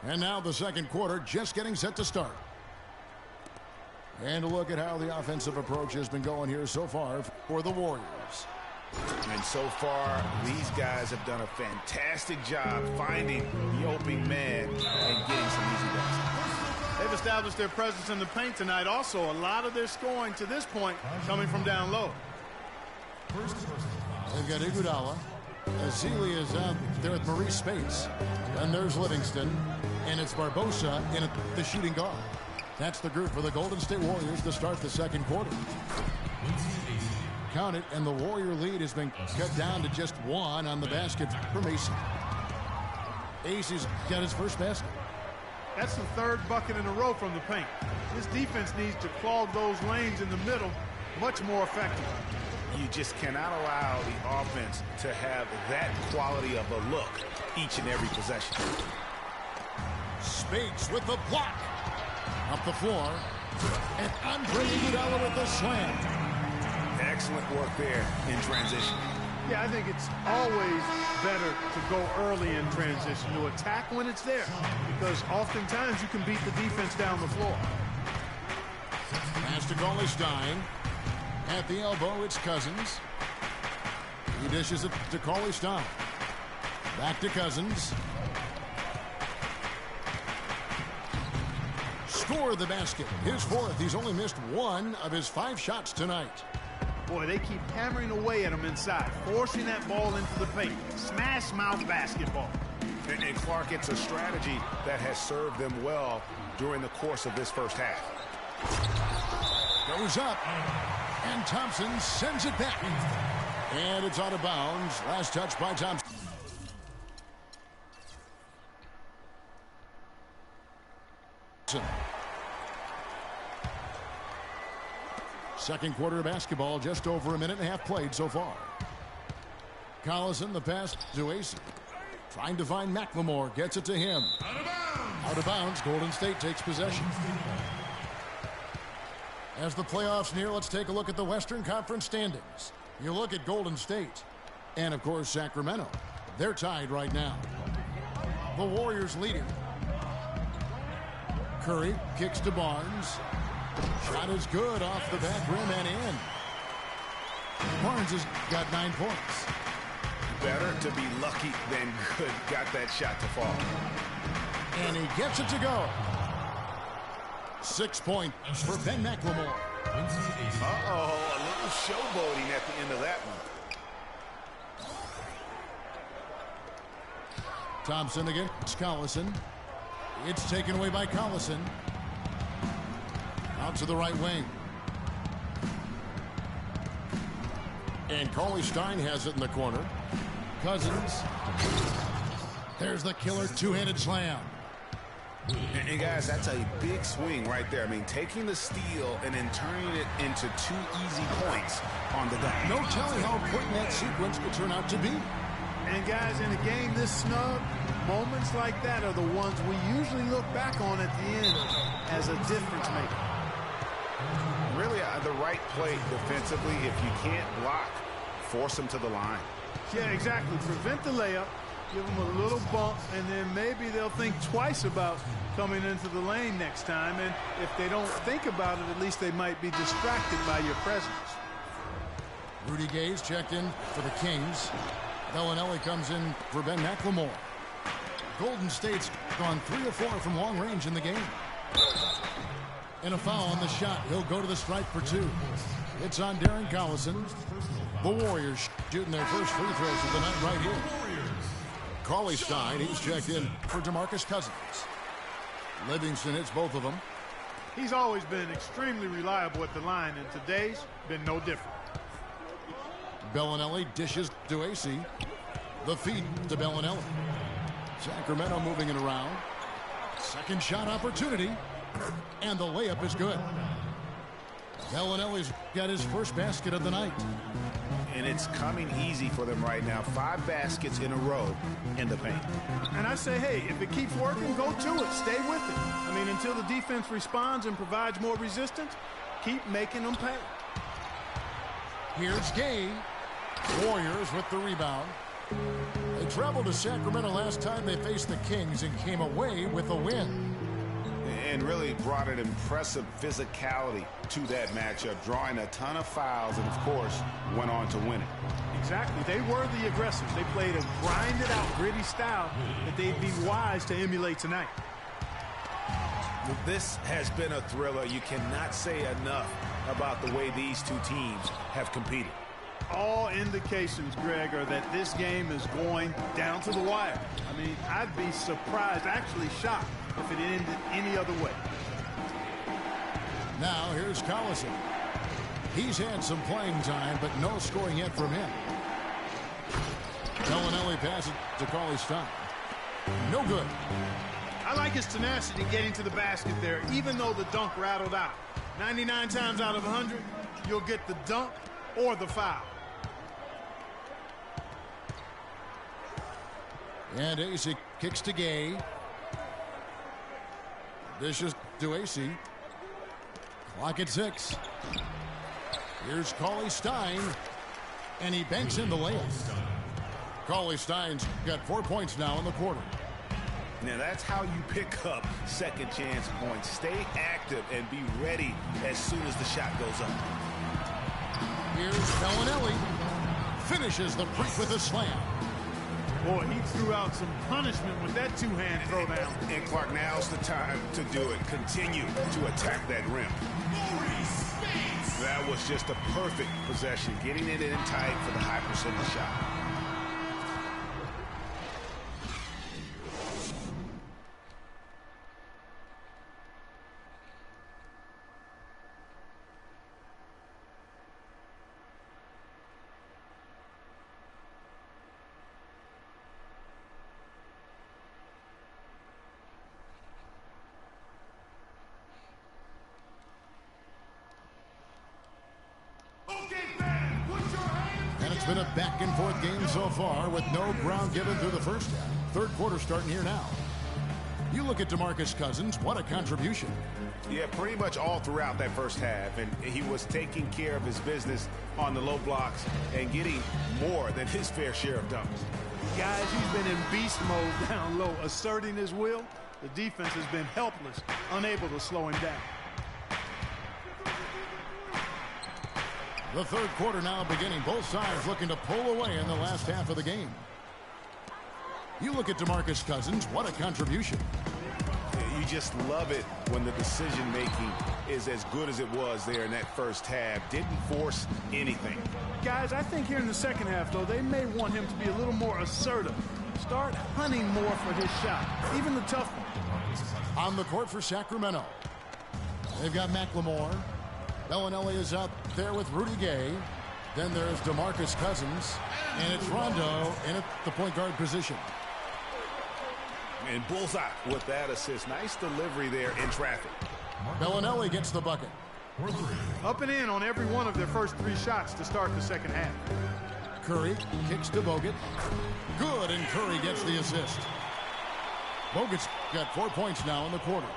And now the second quarter just getting set to start. And a look at how the offensive approach has been going here so far for the Warriors.
And so far, these guys have done a fantastic job finding the opening man and getting some easy baskets.
They've established their presence in the paint tonight. Also, a lot of their scoring to this point coming from down low.
They've got Iguodala. Azili is out there with Maurice Spates. And there's Livingston. And it's Barbosa in the shooting guard. That's the group for the Golden State Warriors to start the second quarter. Count it, and the Warrior lead has been cut down to just 1 on the basket for Mason. Ace's got his first basket.
That's the third bucket in a row from the paint. This defense needs to clog those lanes in the middle much more effectively.
You just cannot allow the offense to have that quality of a look each and every possession.
Spates with the block. Up the floor. And Andre Iguodala with the slam.
Excellent work there in transition.
Yeah, I think it's always better to go early in transition, to attack when it's there, because oftentimes you can beat the defense down the floor.
Pass to Cauley Stein. At the elbow, it's Cousins. He dishes it to Cauley Stein. Back to Cousins. Score the basket. His 4th. He's only missed 1 of his 5 shots tonight.
Boy, they keep hammering away at him inside, forcing that ball into the paint. Smash mouth basketball.
And Clark, it's a strategy that has served them well during the course of this first half.
Goes up, and Thompson sends it back. And it's out of bounds. Last touch by Thompson. Second quarter of basketball, just over a minute and a half played so far. Collison, the pass to Ace. Trying to find McLemore, gets it to him. Out of bounds, Golden State takes possession. As the playoffs near, let's take a look at the Western Conference standings. You look at Golden State and, of course, Sacramento. They're tied right now. The Warriors leading. Curry kicks to Barnes. Shot is good off the back rim and in. Barnes has got 9 points.
Better to be lucky than good. Got that shot to fall.
And he gets it to go. 6 points for Ben McLemore.
Uh-oh, a little showboating at the end of that one.
Thompson against Collison. It's taken away by Collison. Out to the right wing. And Cauley Stein has it in the corner. Cousins. There's the killer two-handed slam.
And guys, that's a big swing right there. I mean, taking the steal and then turning it into 2 easy points on the dot.
No telling how important that sequence could turn out to be.
And guys, in a game this snug, moments like that are the ones we usually look back on at the end as a difference maker.
Really, the right play defensively. If you can't block, force them to the line.
Yeah, exactly. Prevent the layup, give them a little bump, and then maybe they'll think twice about coming into the lane next time. And if they don't think about it, at least they might be distracted by your presence.
Rudy Gay's checked in for the Kings. Bellinelli comes in for Ben McLemore. Golden State's gone 3 of 4 from long range in the game. And a foul on the shot. He'll go to the stripe for 2. It's on Darren Collison. The Warriors shooting their first free throws of the night right here. Cauley Stein, he's checked in for DeMarcus Cousins. Livingston hits both of them.
He's always been extremely reliable at the line, and today's been no different.
Bellinelli dishes to AC. The feed to Bellinelli. Sacramento moving it around. Second shot opportunity. And the layup is good. Bellinelli's got his first basket of the night.
And it's coming easy for them right now. 5 baskets in a row in the paint.
And I say, hey, if it keeps working, go to it. Stay with it. I mean, until the defense responds and provides more resistance, keep making them pay.
Here's Gay. Warriors with the rebound. They traveled to Sacramento last time they faced the Kings and came away with a win.
And really brought an impressive physicality to that matchup, drawing a ton of fouls and, of course, went on to win it.
Exactly. They were the aggressors. They played a grinded-out, gritty style that they'd be wise to emulate tonight.
Well, this has been a thriller. You cannot say enough about the way these two teams have competed.
All indications, Greg, are that this game is going down to the wire. I mean, I'd be surprised, actually shocked, if it ended any other way.
Now here's Collison. He's had some playing time, but no scoring yet from him. Bellinelli passes to Cauley Stein. No good.
I like his tenacity getting to the basket there, even though the dunk rattled out. 99 times out of 100, you'll get the dunk or the foul.
And AC kicks to Gay. Dishes to AC. Clock at 6. Here's Cauley Stein. And he banks in the layup. Cauley Stein's got 4 points now in the quarter.
Now that's how you pick up second chance points. Stay active and be ready as soon as the shot goes up.
Here's Bellinelli. Finishes the break with a slam.
Boy, he threw out some punishment with that two-hand throwdown.
And Clark, now's the time to do it. Continue to attack that rim. That was just a perfect possession, getting it in tight for the high percentage shot.
It's been a back-and-forth game so far with no ground given through the first half. Third quarter starting here now. You look at DeMarcus Cousins, what a contribution.
Yeah, pretty much all throughout that first half, and he was taking care of his business on the low blocks and getting more than his fair share of dunks.
Guys, he's been in beast mode down low, asserting his will. The defense has been helpless, unable to slow him down.
The third quarter now beginning. Both sides looking to pull away in the last half of the game. You look at DeMarcus Cousins, what a contribution.
You just love it when the decision-making is as good as it was there in that first half. Didn't force anything.
Guys, I think here in the second half, though, they may want him to be a little more assertive. Start hunting more for his shot, even the tough one.
On the court for Sacramento. They've got McLemore. Bellinelli is out there with Rudy Gay. Then there's DeMarcus Cousins. And it's Rondo in at the point guard position.
And bullseye with that assist. Nice delivery there in traffic.
Bellinelli gets the bucket.
Up and in on every one of their first 3 shots to start the second half.
Curry kicks to Bogut. Good, and Curry gets the assist. Bogut's got 4 points now in the quarter.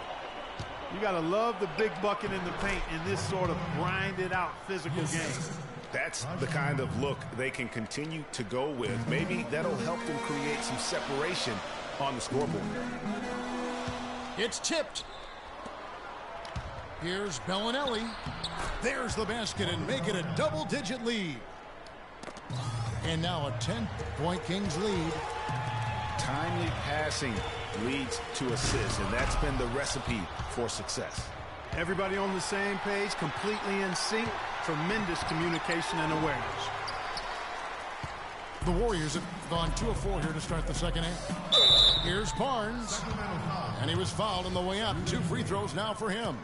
You got to love the big bucket in the paint in this sort of grinded-out physical game.
That's the kind of look they can continue to go with. Maybe that'll help them create some separation on the scoreboard.
It's tipped. Here's Bellinelli. There's the basket and make it a double-digit lead. And now a 10-point Kings lead.
Timely passing leads to assists, and that's been the recipe for success.
Everybody on the same page, completely in sync, tremendous communication and awareness.
The Warriors have gone 2 of 4 here to start the second half. Here's Barnes. And he was fouled on the way up. 2 free throws now for him.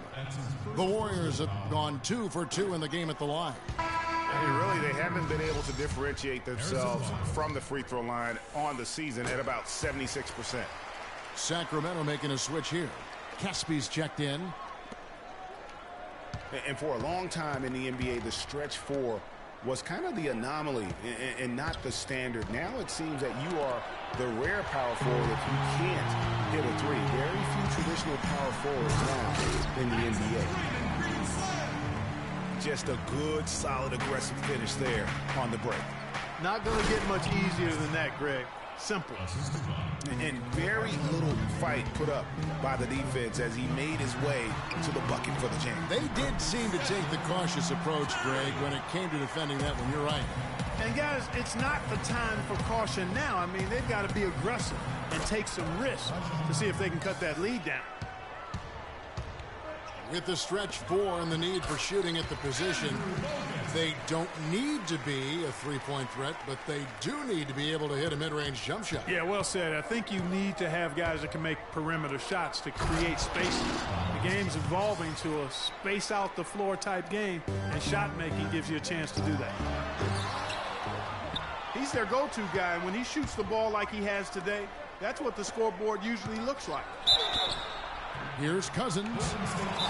The Warriors have gone 2 for 2 in the game at the line.
They haven't been able to differentiate themselves from the free throw line on the season at about 76%.
Sacramento making a switch here. Caspi's checked in.
And for a long time in the NBA, the stretch 4 was kind of the anomaly and not the standard. Now it seems that you are the rare power forward if you can't hit a 3. Very few traditional power forwards now in the NBA. Just a good, solid, aggressive finish there on the break.
Not going to get much easier than that, Greg. Simple.
And very little fight put up by the defense as he made his way to the bucket for the jam.
They did seem to take the cautious approach, Greg, when it came to defending that one. You're right.
And, guys, it's not the time for caution now. I mean, they've got to be aggressive and take some risks to see if they can cut that lead down.
With the stretch 4 and the need for shooting at the position, they don't need to be a three-point threat, but they do need to be able to hit a mid-range jump shot.
Yeah, well said. I think you need to have guys that can make perimeter shots to create spaces. The game's evolving to a space-out-the-floor type game, and shot-making gives you a chance to do that. He's their go-to guy, and when he shoots the ball like he has today, that's what the scoreboard usually looks like.
Here's Cousins,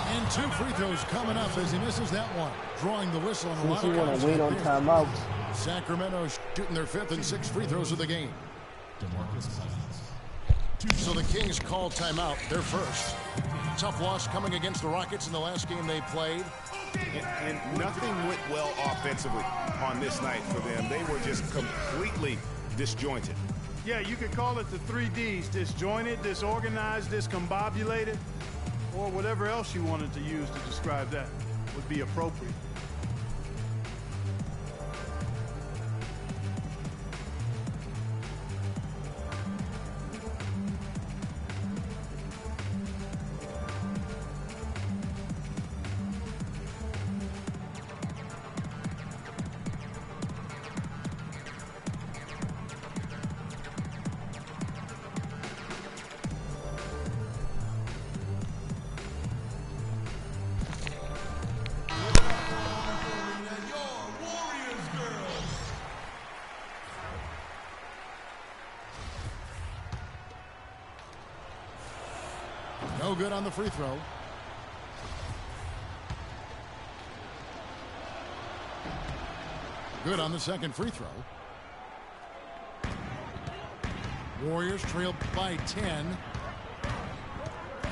and 2 free throws coming up as he misses that one. Drawing the whistle on a lot of
want to wait on timeout.
Sacramento shooting their 5th and 6th free throws of the game. So the Kings call timeout, their first. Tough loss coming against the Rockets in the last game they played.
And nothing went well offensively on this night for them. They were just completely disjointed.
Yeah, you could call it the 3 Ds, disjointed, disorganized, discombobulated, or whatever else you wanted to use to describe that would be appropriate.
No good on the free throw. Good on the second free throw. Warriors trail by 10.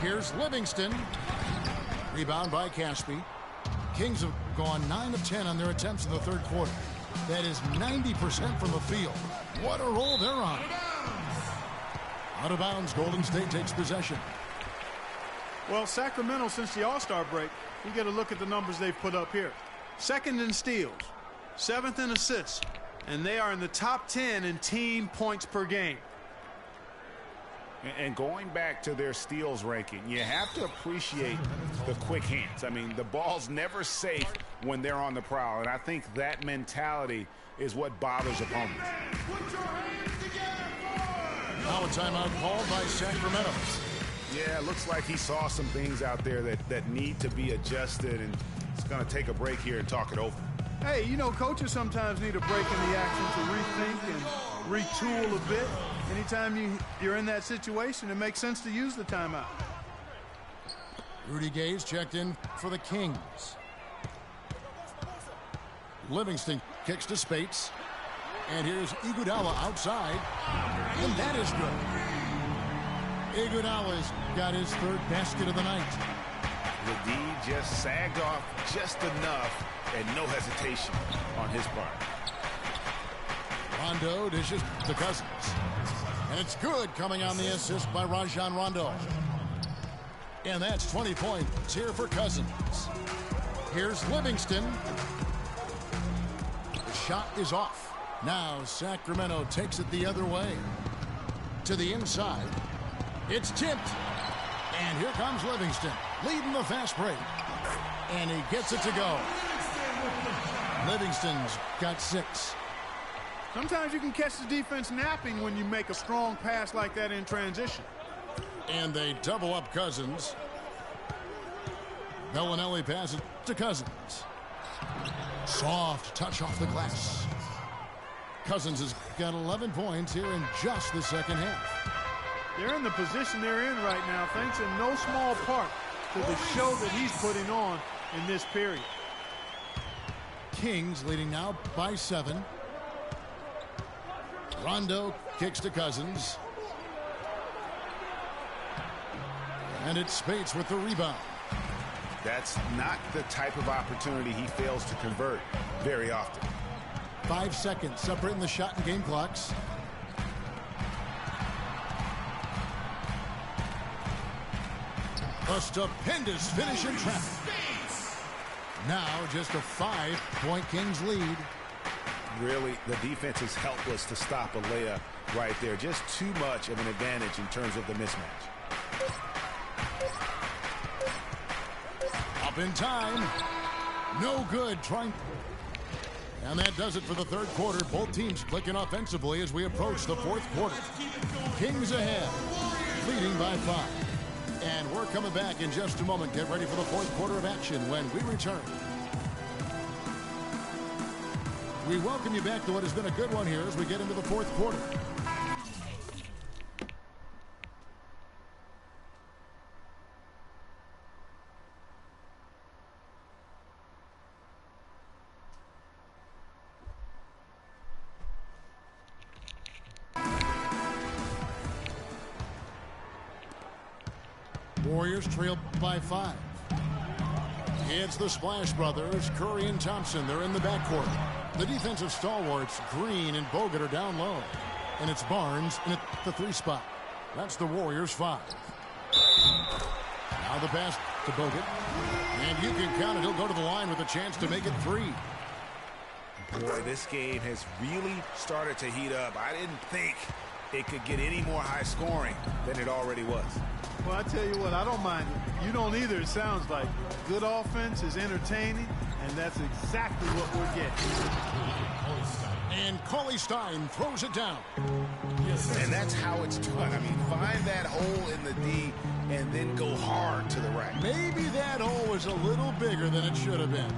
Here's Livingston. Rebound by Caspi. Kings have gone 9 of 10 on their attempts in the third quarter. That is 90% from the field. What a roll they're on. Out of bounds, Golden State takes possession.
Well, Sacramento, since the All-Star break, you get a look at the numbers they've put up here. 2nd in steals, 7th in assists, and they are in the top 10 in team points per game.
And going back to their steals ranking, you have to appreciate the quick hands. I mean, the ball's never safe when they're on the prowl, and I think that mentality is what bothers opponents.
Now a timeout called by Sacramento.
Yeah, it looks like he saw some things out there that need to be adjusted, and it's going to take a break here and talk it over.
Hey, you know, coaches sometimes need a break in the action to rethink and retool a bit. Anytime you're in that situation, it makes sense to use the timeout.
Rudy Gay's checked in for the Kings. Livingston kicks to Spates. And here's Iguodala outside. And that is good. Iguodala's got his 3rd basket of the night.
The D just sagged off just enough and no hesitation on his part.
Rondo dishes to Cousins. And it's good, coming on the assist by Rajon Rondo. And that's 20 points here for Cousins. Here's Livingston. The shot is off. Now Sacramento takes it the other way. To the inside. It's tipped. And here comes Livingston, leading the fast break. And he gets it to go. Livingston's got 6.
Sometimes you can catch the defense napping when you make a strong pass like that in transition.
And they double up Cousins. Bellinelli passes to Cousins. Soft touch off the glass. Cousins has got 11 points here in just the second half.
They're in the position they're in right now thanks in no small part to the show that he's putting on in this period.
Kings leading now by 7. Rondo kicks to Cousins. And it's Spates with the rebound.
That's not the type of opportunity he fails to convert very often.
5 seconds separating the shot and game clocks. A stupendous finish in traffic. Now just a 5-point Kings lead.
Really, the defense is helpless to stop a layup right there. Just too much of an advantage in terms of the mismatch.
Up in time. No good trying. And that does it for the third quarter. Both teams clicking offensively as we approach the fourth quarter. Kings ahead, leading by 5. And we're coming back in just a moment. Get ready for the fourth quarter of action when we return. We welcome you back to what has been a good one here as we get into the fourth quarter. Warriors trail by 5. It's the Splash Brothers, Curry and Thompson. They're in the backcourt. The defensive stalwarts, Green and Bogut, are down low. And it's Barnes in at the 3 spot. That's the Warriors' 5. Now the pass to Bogut. And you can count it. He'll go to the line with a chance to make it 3.
Boy, this game has really started to heat up. I didn't think it could get any more high scoring than it already was.
Well, I tell you what, I don't mind it. You don't either, it sounds like. Good offense is entertaining, and that's exactly what we're getting.
And Cauley Stein throws it down.
And that's how it's done. I mean, find that hole in the D and then go hard to the rack.
Maybe that hole was a little bigger than it should have been.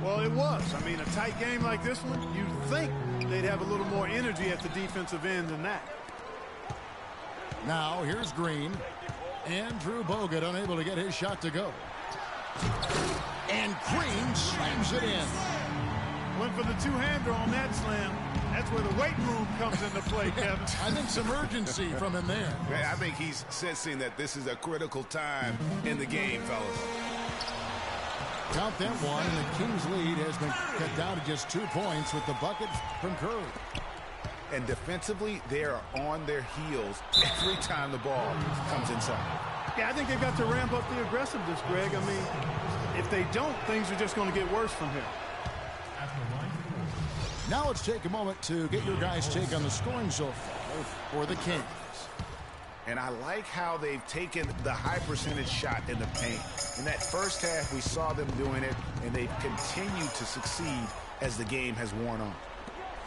Well, it was. I mean, a tight game like this one, you'd think they'd have a little more energy at the defensive end than that.
Now, here's Green. Andrew Bogut unable to get his shot to go. And Green slams it in.
Went for the two-hander on that slam. That's where the weight room comes into play, Kevin.
I think some urgency from him there.
I think he's sensing that this is a critical time in the game, fellas.
Count that one, and the Kings' lead has been cut down to just 2 points with the bucket from Curry.
And defensively, they are on their heels every time the ball comes inside.
Yeah, I think they've got to ramp up the aggressiveness, Greg. I mean, if they don't, things are just going to get worse from here.
Now let's take a moment to get your guys' take on the scoring so far for the Kings.
And I like how they've taken the high percentage shot in the paint. In that first half, we saw them doing it, and they've continued to succeed as the game has worn on.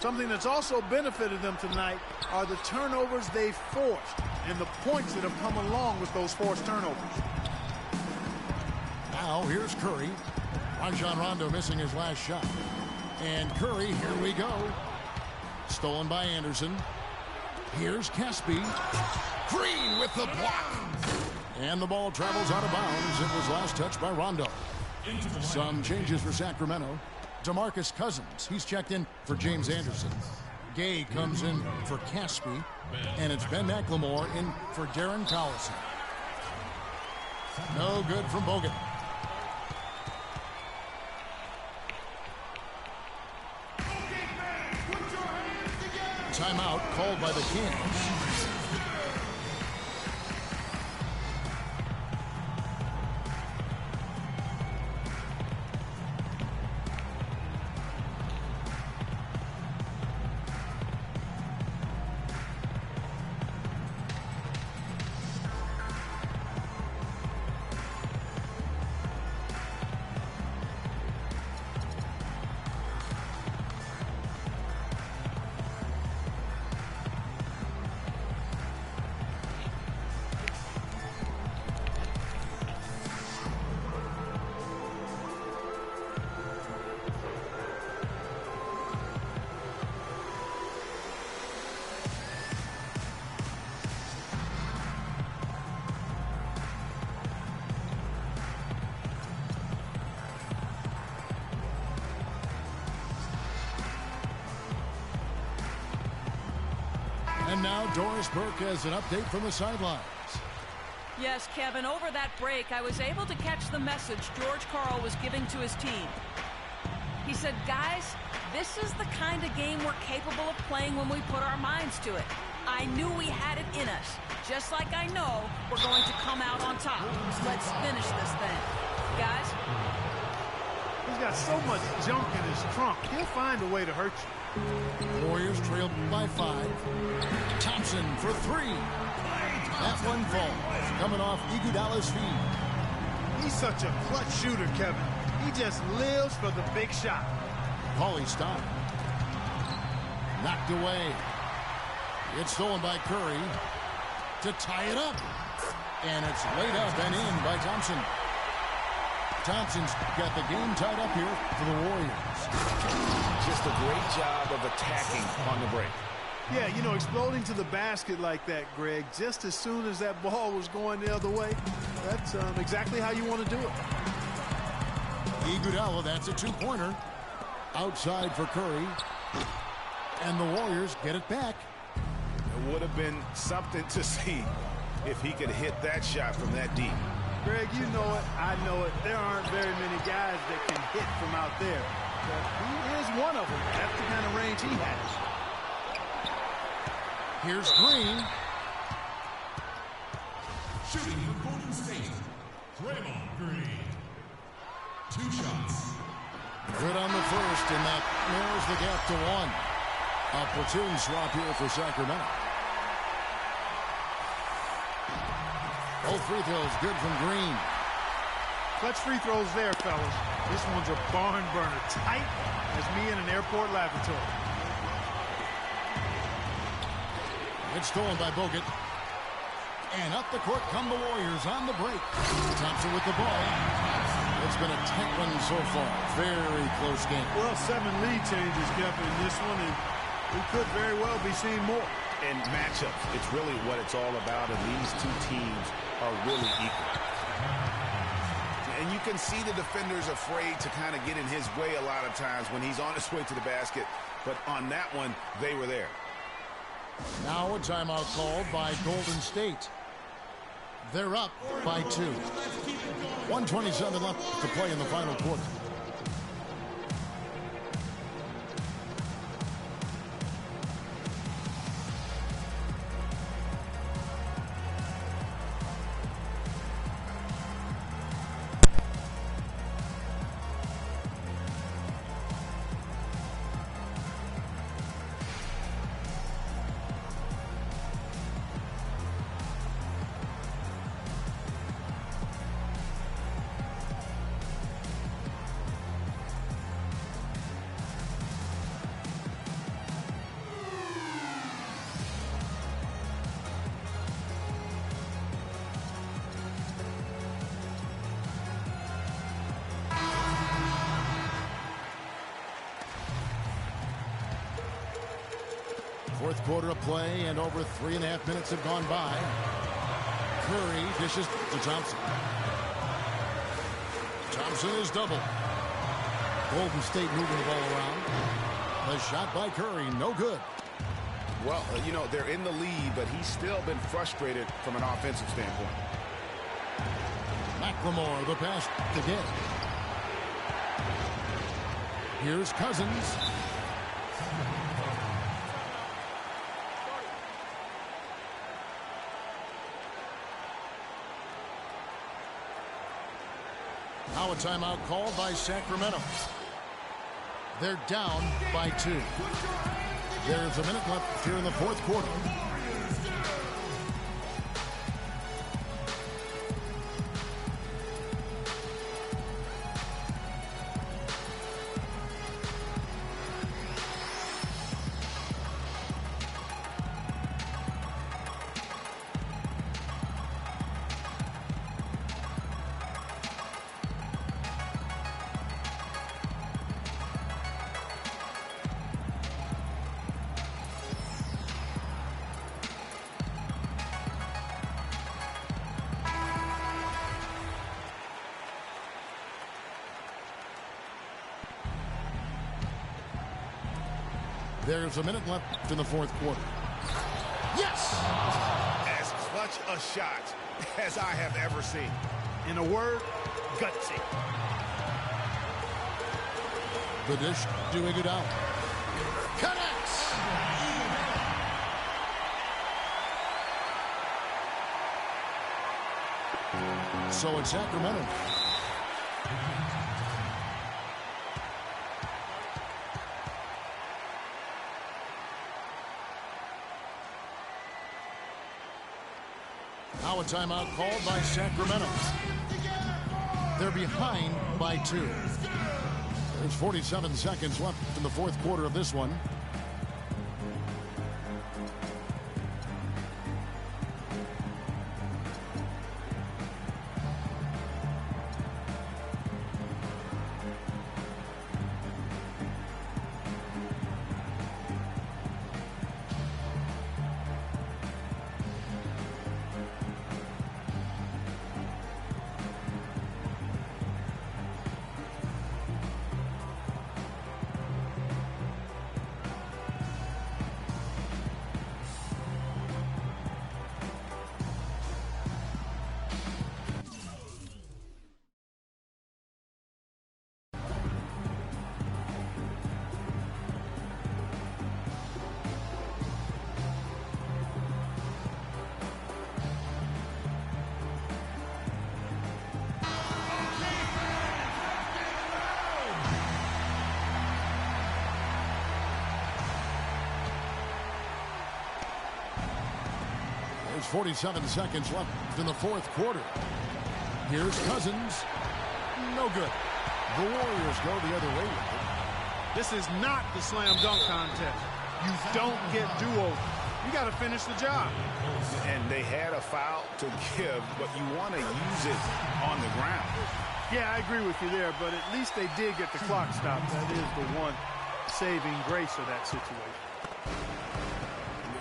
Something that's also benefited them tonight are the turnovers they've forced and the points that have come along with those forced turnovers.
Now here's Curry. Rajon Rondo missing his last shot. And Curry, here we go. Stolen by Anderson. Here's Caspi. Green with the block. And the ball travels out of bounds. It was last touched by Rondo. Some changes for Sacramento. DeMarcus Cousins, he's checked in for James Anderson. Gay comes in for Caspi. And it's Ben McLemore in for Darren Collison. No good from Bogut. Timeout called by the Kings. And now Doris Burke has an update from the sidelines.
Yes, Kevin, over that break, I was able to catch the message George Karl was giving to his team. He said, guys, this is the kind of game we're capable of playing when we put our minds to it. I knew we had it in us, just like I know we're going to come out on top. Let's finish this thing. Guys?
He's got so much junk in his trunk, he'll find a way to hurt you.
Warriors trailed by 5. Thompson for 3. That one falls, coming off Iguodala's feed.
He's such a clutch shooter, Kevin. He just lives for the big shot.
Paulie Stein. Knocked away. It's stolen by Curry to tie it up. And it's laid up and in by Thompson. Thompson's got the game tied up here for the Warriors.
Just a great job of attacking on the break.
Yeah, you know, exploding to the basket like that, Greg, just as soon as that ball was going the other way, that's exactly how you want to do it.
Iguodala, that's a 2-pointer. Outside for Curry. And the Warriors get it back.
It would have been something to see if he could hit that shot from that deep.
Greg, you know it, I know it. There aren't very many guys that can hit from out there. But he is one of them. That's the kind of range he has.
Here's Green.
Shooting for Golden State, Draymond Green. 2 shots.
Good on the first, and that narrows the gap to 1. A platoon swap here for Sacramento. Both free throws good from Green.
Clutch free throws there, fellas. This one's a barn burner. Tight as me in an airport lavatory.
It's stolen by Bogut. And up the court come the Warriors on the break. Thompson with the ball. It's been a tight one so far. Very close game.
Well, 7 lead changes, Kevin, in this one, and we could very well be seeing more.
And matchups, it's really what it's all about, and these 2 teams are really equal. And you can see the defenders afraid to kind of get in his way a lot of times when he's on his way to the basket. But on that one, they were there.
Now a timeout called by Golden State. They're up by 2. 1:27 left to play in the final quarter. Fourth quarter of play, and over 3.5 minutes have gone by. Curry dishes to Thompson. Thompson is double. Golden State moving the ball around. The shot by Curry, no good.
Well, you know, they're in the lead, but he's still been frustrated from an offensive standpoint.
McLemore, the pass to Gay. Here's Cousins. Now a timeout called by Sacramento. They're down by 2. There's a minute left here in the fourth quarter. There's a minute left in the fourth quarter. Yes!
As clutch a shot as I have ever seen.
In a word, gutsy.
The dish doing it out. Connects! So it's Sacramento. Now a timeout called by Sacramento. They're behind by 2. There's 47 seconds left in the fourth quarter of this one. There's 47 seconds left in the fourth quarter. Here's Cousins. No good. The Warriors go the other way.
This is not the slam dunk contest. You don't get do-over. You got to finish the job.
And they had a foul to give, but you want to use it on the ground.
Yeah, I agree with you there, but at least they did get the clock stopped. That is the one saving grace of that situation.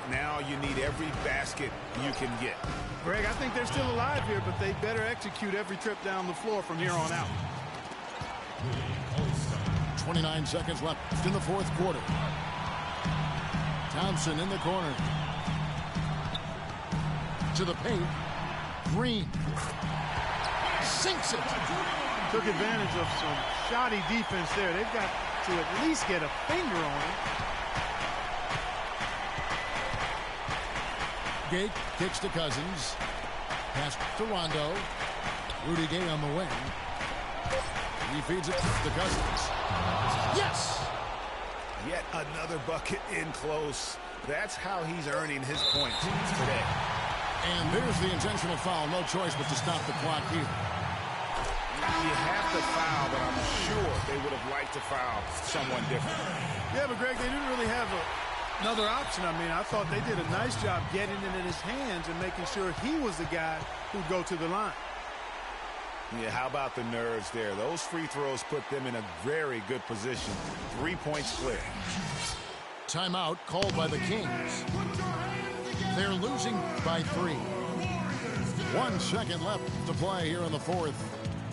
Now you need every basket you can get.
Greg, I think they're still alive here, but they better execute every trip down the floor from here on out.
29 seconds left in the fourth quarter. Thompson in the corner. To the paint. Green. Sinks it.
Took advantage of some shoddy defense there. They've got to at least get a finger on it.
Gay kicks to Cousins. Pass to Rondo. Rudy Gay on the wing. He feeds it to Cousins. Yes!
Yet another bucket in close. That's how he's earning his points today.
And there's the intentional foul. No choice but to stop the clock here.
You have to foul, but I'm sure they would have liked to foul someone different.
Yeah, but Greg, they didn't really have another option. I mean, I thought they did a nice job getting it in his hands and making sure he was the guy who'd go to the line.
Yeah, how about the nerves there? Those free throws put them in a very good position. 3-point split.
Timeout called by the Kings. They're losing by 3. 1 second left to play here in the fourth.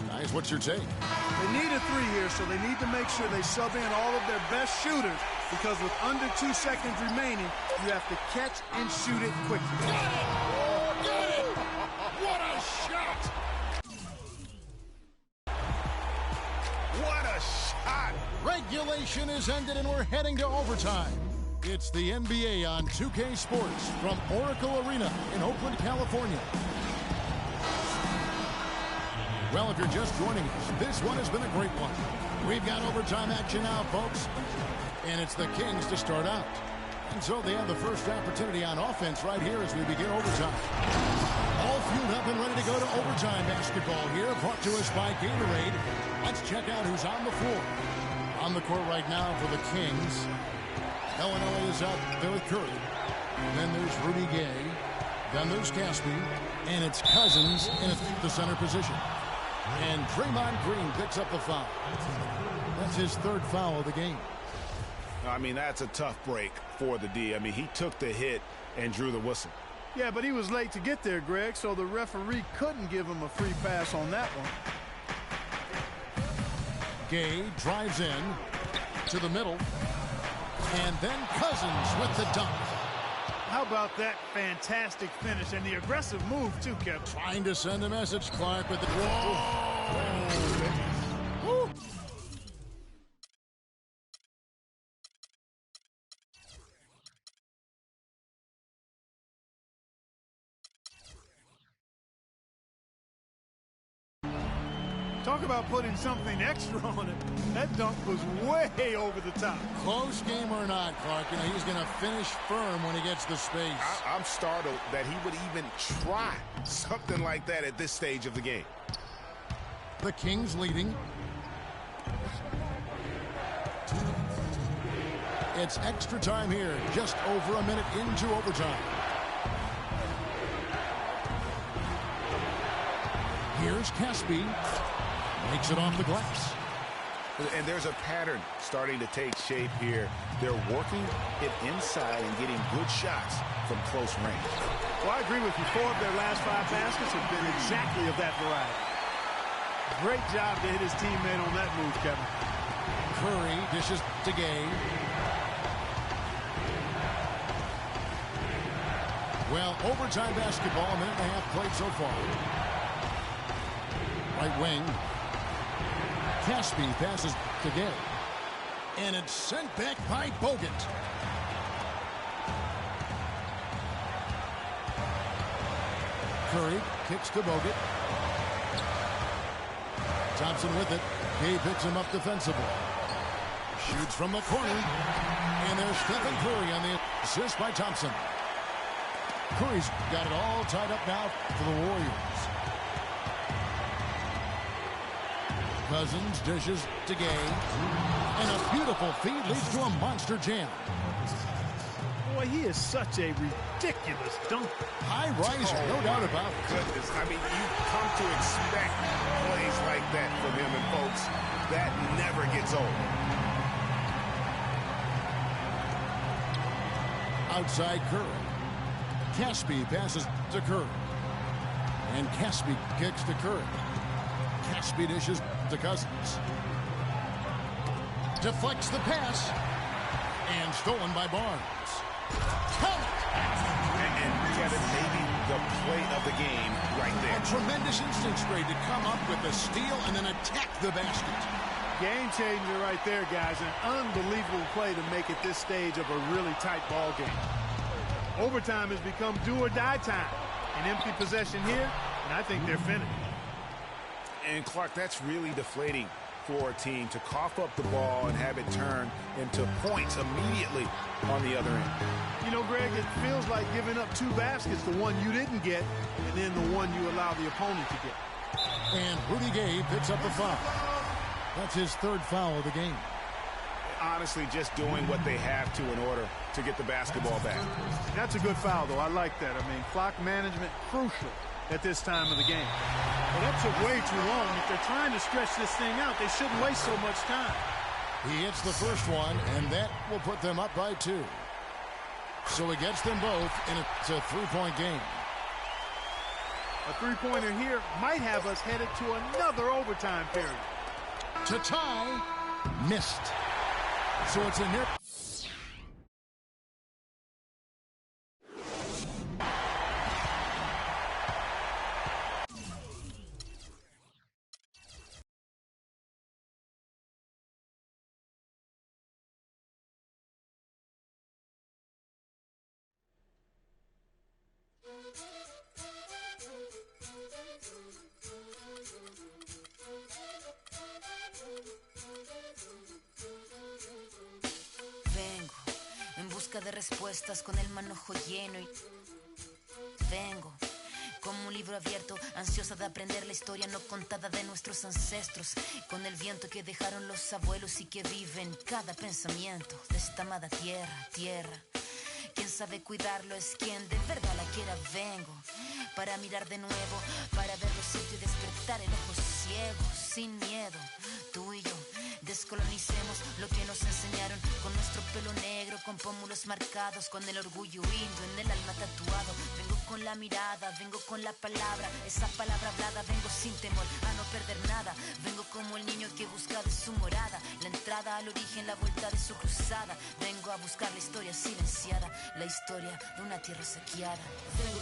Guys, what's your take?
They need a 3 here, so they need to make sure they sub in all of their best shooters, because with under 2 seconds remaining, you have to catch and shoot it quickly.
Got it! What a shot!
What a shot!
Regulation is ended and we're heading to overtime. It's the NBA on 2K Sports from Oracle Arena in Oakland, California. Well, if you're just joining us, this one has been a great one. We've got overtime action now, folks. And it's the Kings to start out. And so they have the first opportunity on offense right here as we begin overtime. All fueled up and ready to go to overtime basketball here, brought to us by Gatorade. Let's check out who's on the floor. On the court right now for the Kings. Illinois is out there with Curry. Then there's Rudy Gay. Then there's Caspi. And it's Cousins in the center position. And Draymond Green picks up the foul. That's his 3rd foul of the game.
I mean, that's a tough break for the D. I mean, he took the hit and drew the whistle.
Yeah, but he was late to get there, Greg, so the referee couldn't give him a free pass on that one.
Gay drives in to the middle. And then Cousins with the dunk.
How about that fantastic finish and the aggressive move, too, Kevin?
Trying to send a message, Clark, with the... Whoa! Woo!
Talk about putting something extra on it. That dunk was way over the top.
Close game or not, Clark, you know, he's going to finish firm when he gets the space.
I'm startled that he would even try something like that at this stage of the game.
The Kings leading. It's extra time here, just over a minute into overtime. Here's Caspi. Makes it off the glass.
And there's a pattern starting to take shape here. They're working it inside and getting good shots from close range.
Well, I agree with you. 4 of their last 5 baskets have been exactly of that variety. Great job to hit his teammate on that move, Kevin.
Curry dishes to Gay. Well, overtime basketball, a minute and a half played so far. Right wing. Caspi passes to Gay. And it's sent back by Bogut. Curry kicks to Bogut. Thompson with it. Gay picks him up defensively. Shoots from the corner. And there's Stephen Curry on the assist by Thompson. Curry's got it all tied up now for the Warriors. Cousins dishes to Gay. And a beautiful feed leads to a monster jam.
Boy, he is such a ridiculous dunker.
High riser, no doubt about it.
Goodness, I mean, you come to expect plays like that from him, and folks, that never gets old.
Outside Curry. Caspi passes to Curry. And Caspi kicks to Curry. Caspi dishes to Cousins. Deflects the pass. And stolen by Barnes.
And Kevin, maybe the play of the game right there.
A tremendous instincts grade to come up with the steal and then attack the basket. Game changer right there, guys. An unbelievable play to make it this stage of a really tight ball game. Overtime has become do or die time. An empty possession here, and I think they're finished.
And Clark, that's really deflating for a team to cough up the ball and have it turn into points immediately on the other end.
You know, Greg, it feels like giving up 2 baskets, the one you didn't get, and then the one you allow the opponent to get. And Rudy Gay picks up the foul. That's his 3rd foul of the game.
Honestly, just doing what they have to in order to get the basketball back.
That's a good foul, though. I like that. I mean, clock management crucial at this time of the game. Well, that took way too long. If they're trying to stretch this thing out, they shouldn't waste so much time. He hits the first one, and that will put them up by 2. So he gets them both, and it's a 3-point game. A 3-pointer here might have us headed to another overtime period. To tie, missed. So it's a near...
De respuestas con el manojo lleno y vengo como un libro abierto, ansiosa de aprender la historia no contada de nuestros ancestros, con el viento que dejaron los abuelos y que vive en cada pensamiento de esta amada tierra. Quien sabe cuidarlo es quien de verdad la quiera. Vengo para mirar de nuevo, para ver los sitios y despertar el ojo ciego, sin miedo, tú y yo Descolonicemos lo que nos enseñaron, con nuestro pelo negro, con pómulos marcados, con el orgullo indio en el alma tatuado. Vengo con la mirada, vengo con la palabra, esa palabra hablada, vengo sin temor a no perder nada. Vengo como el niño que busca de su morada, la entrada al origen, la vuelta de su cruzada. Vengo a buscar la historia silenciada, la historia de una tierra saqueada. Vengo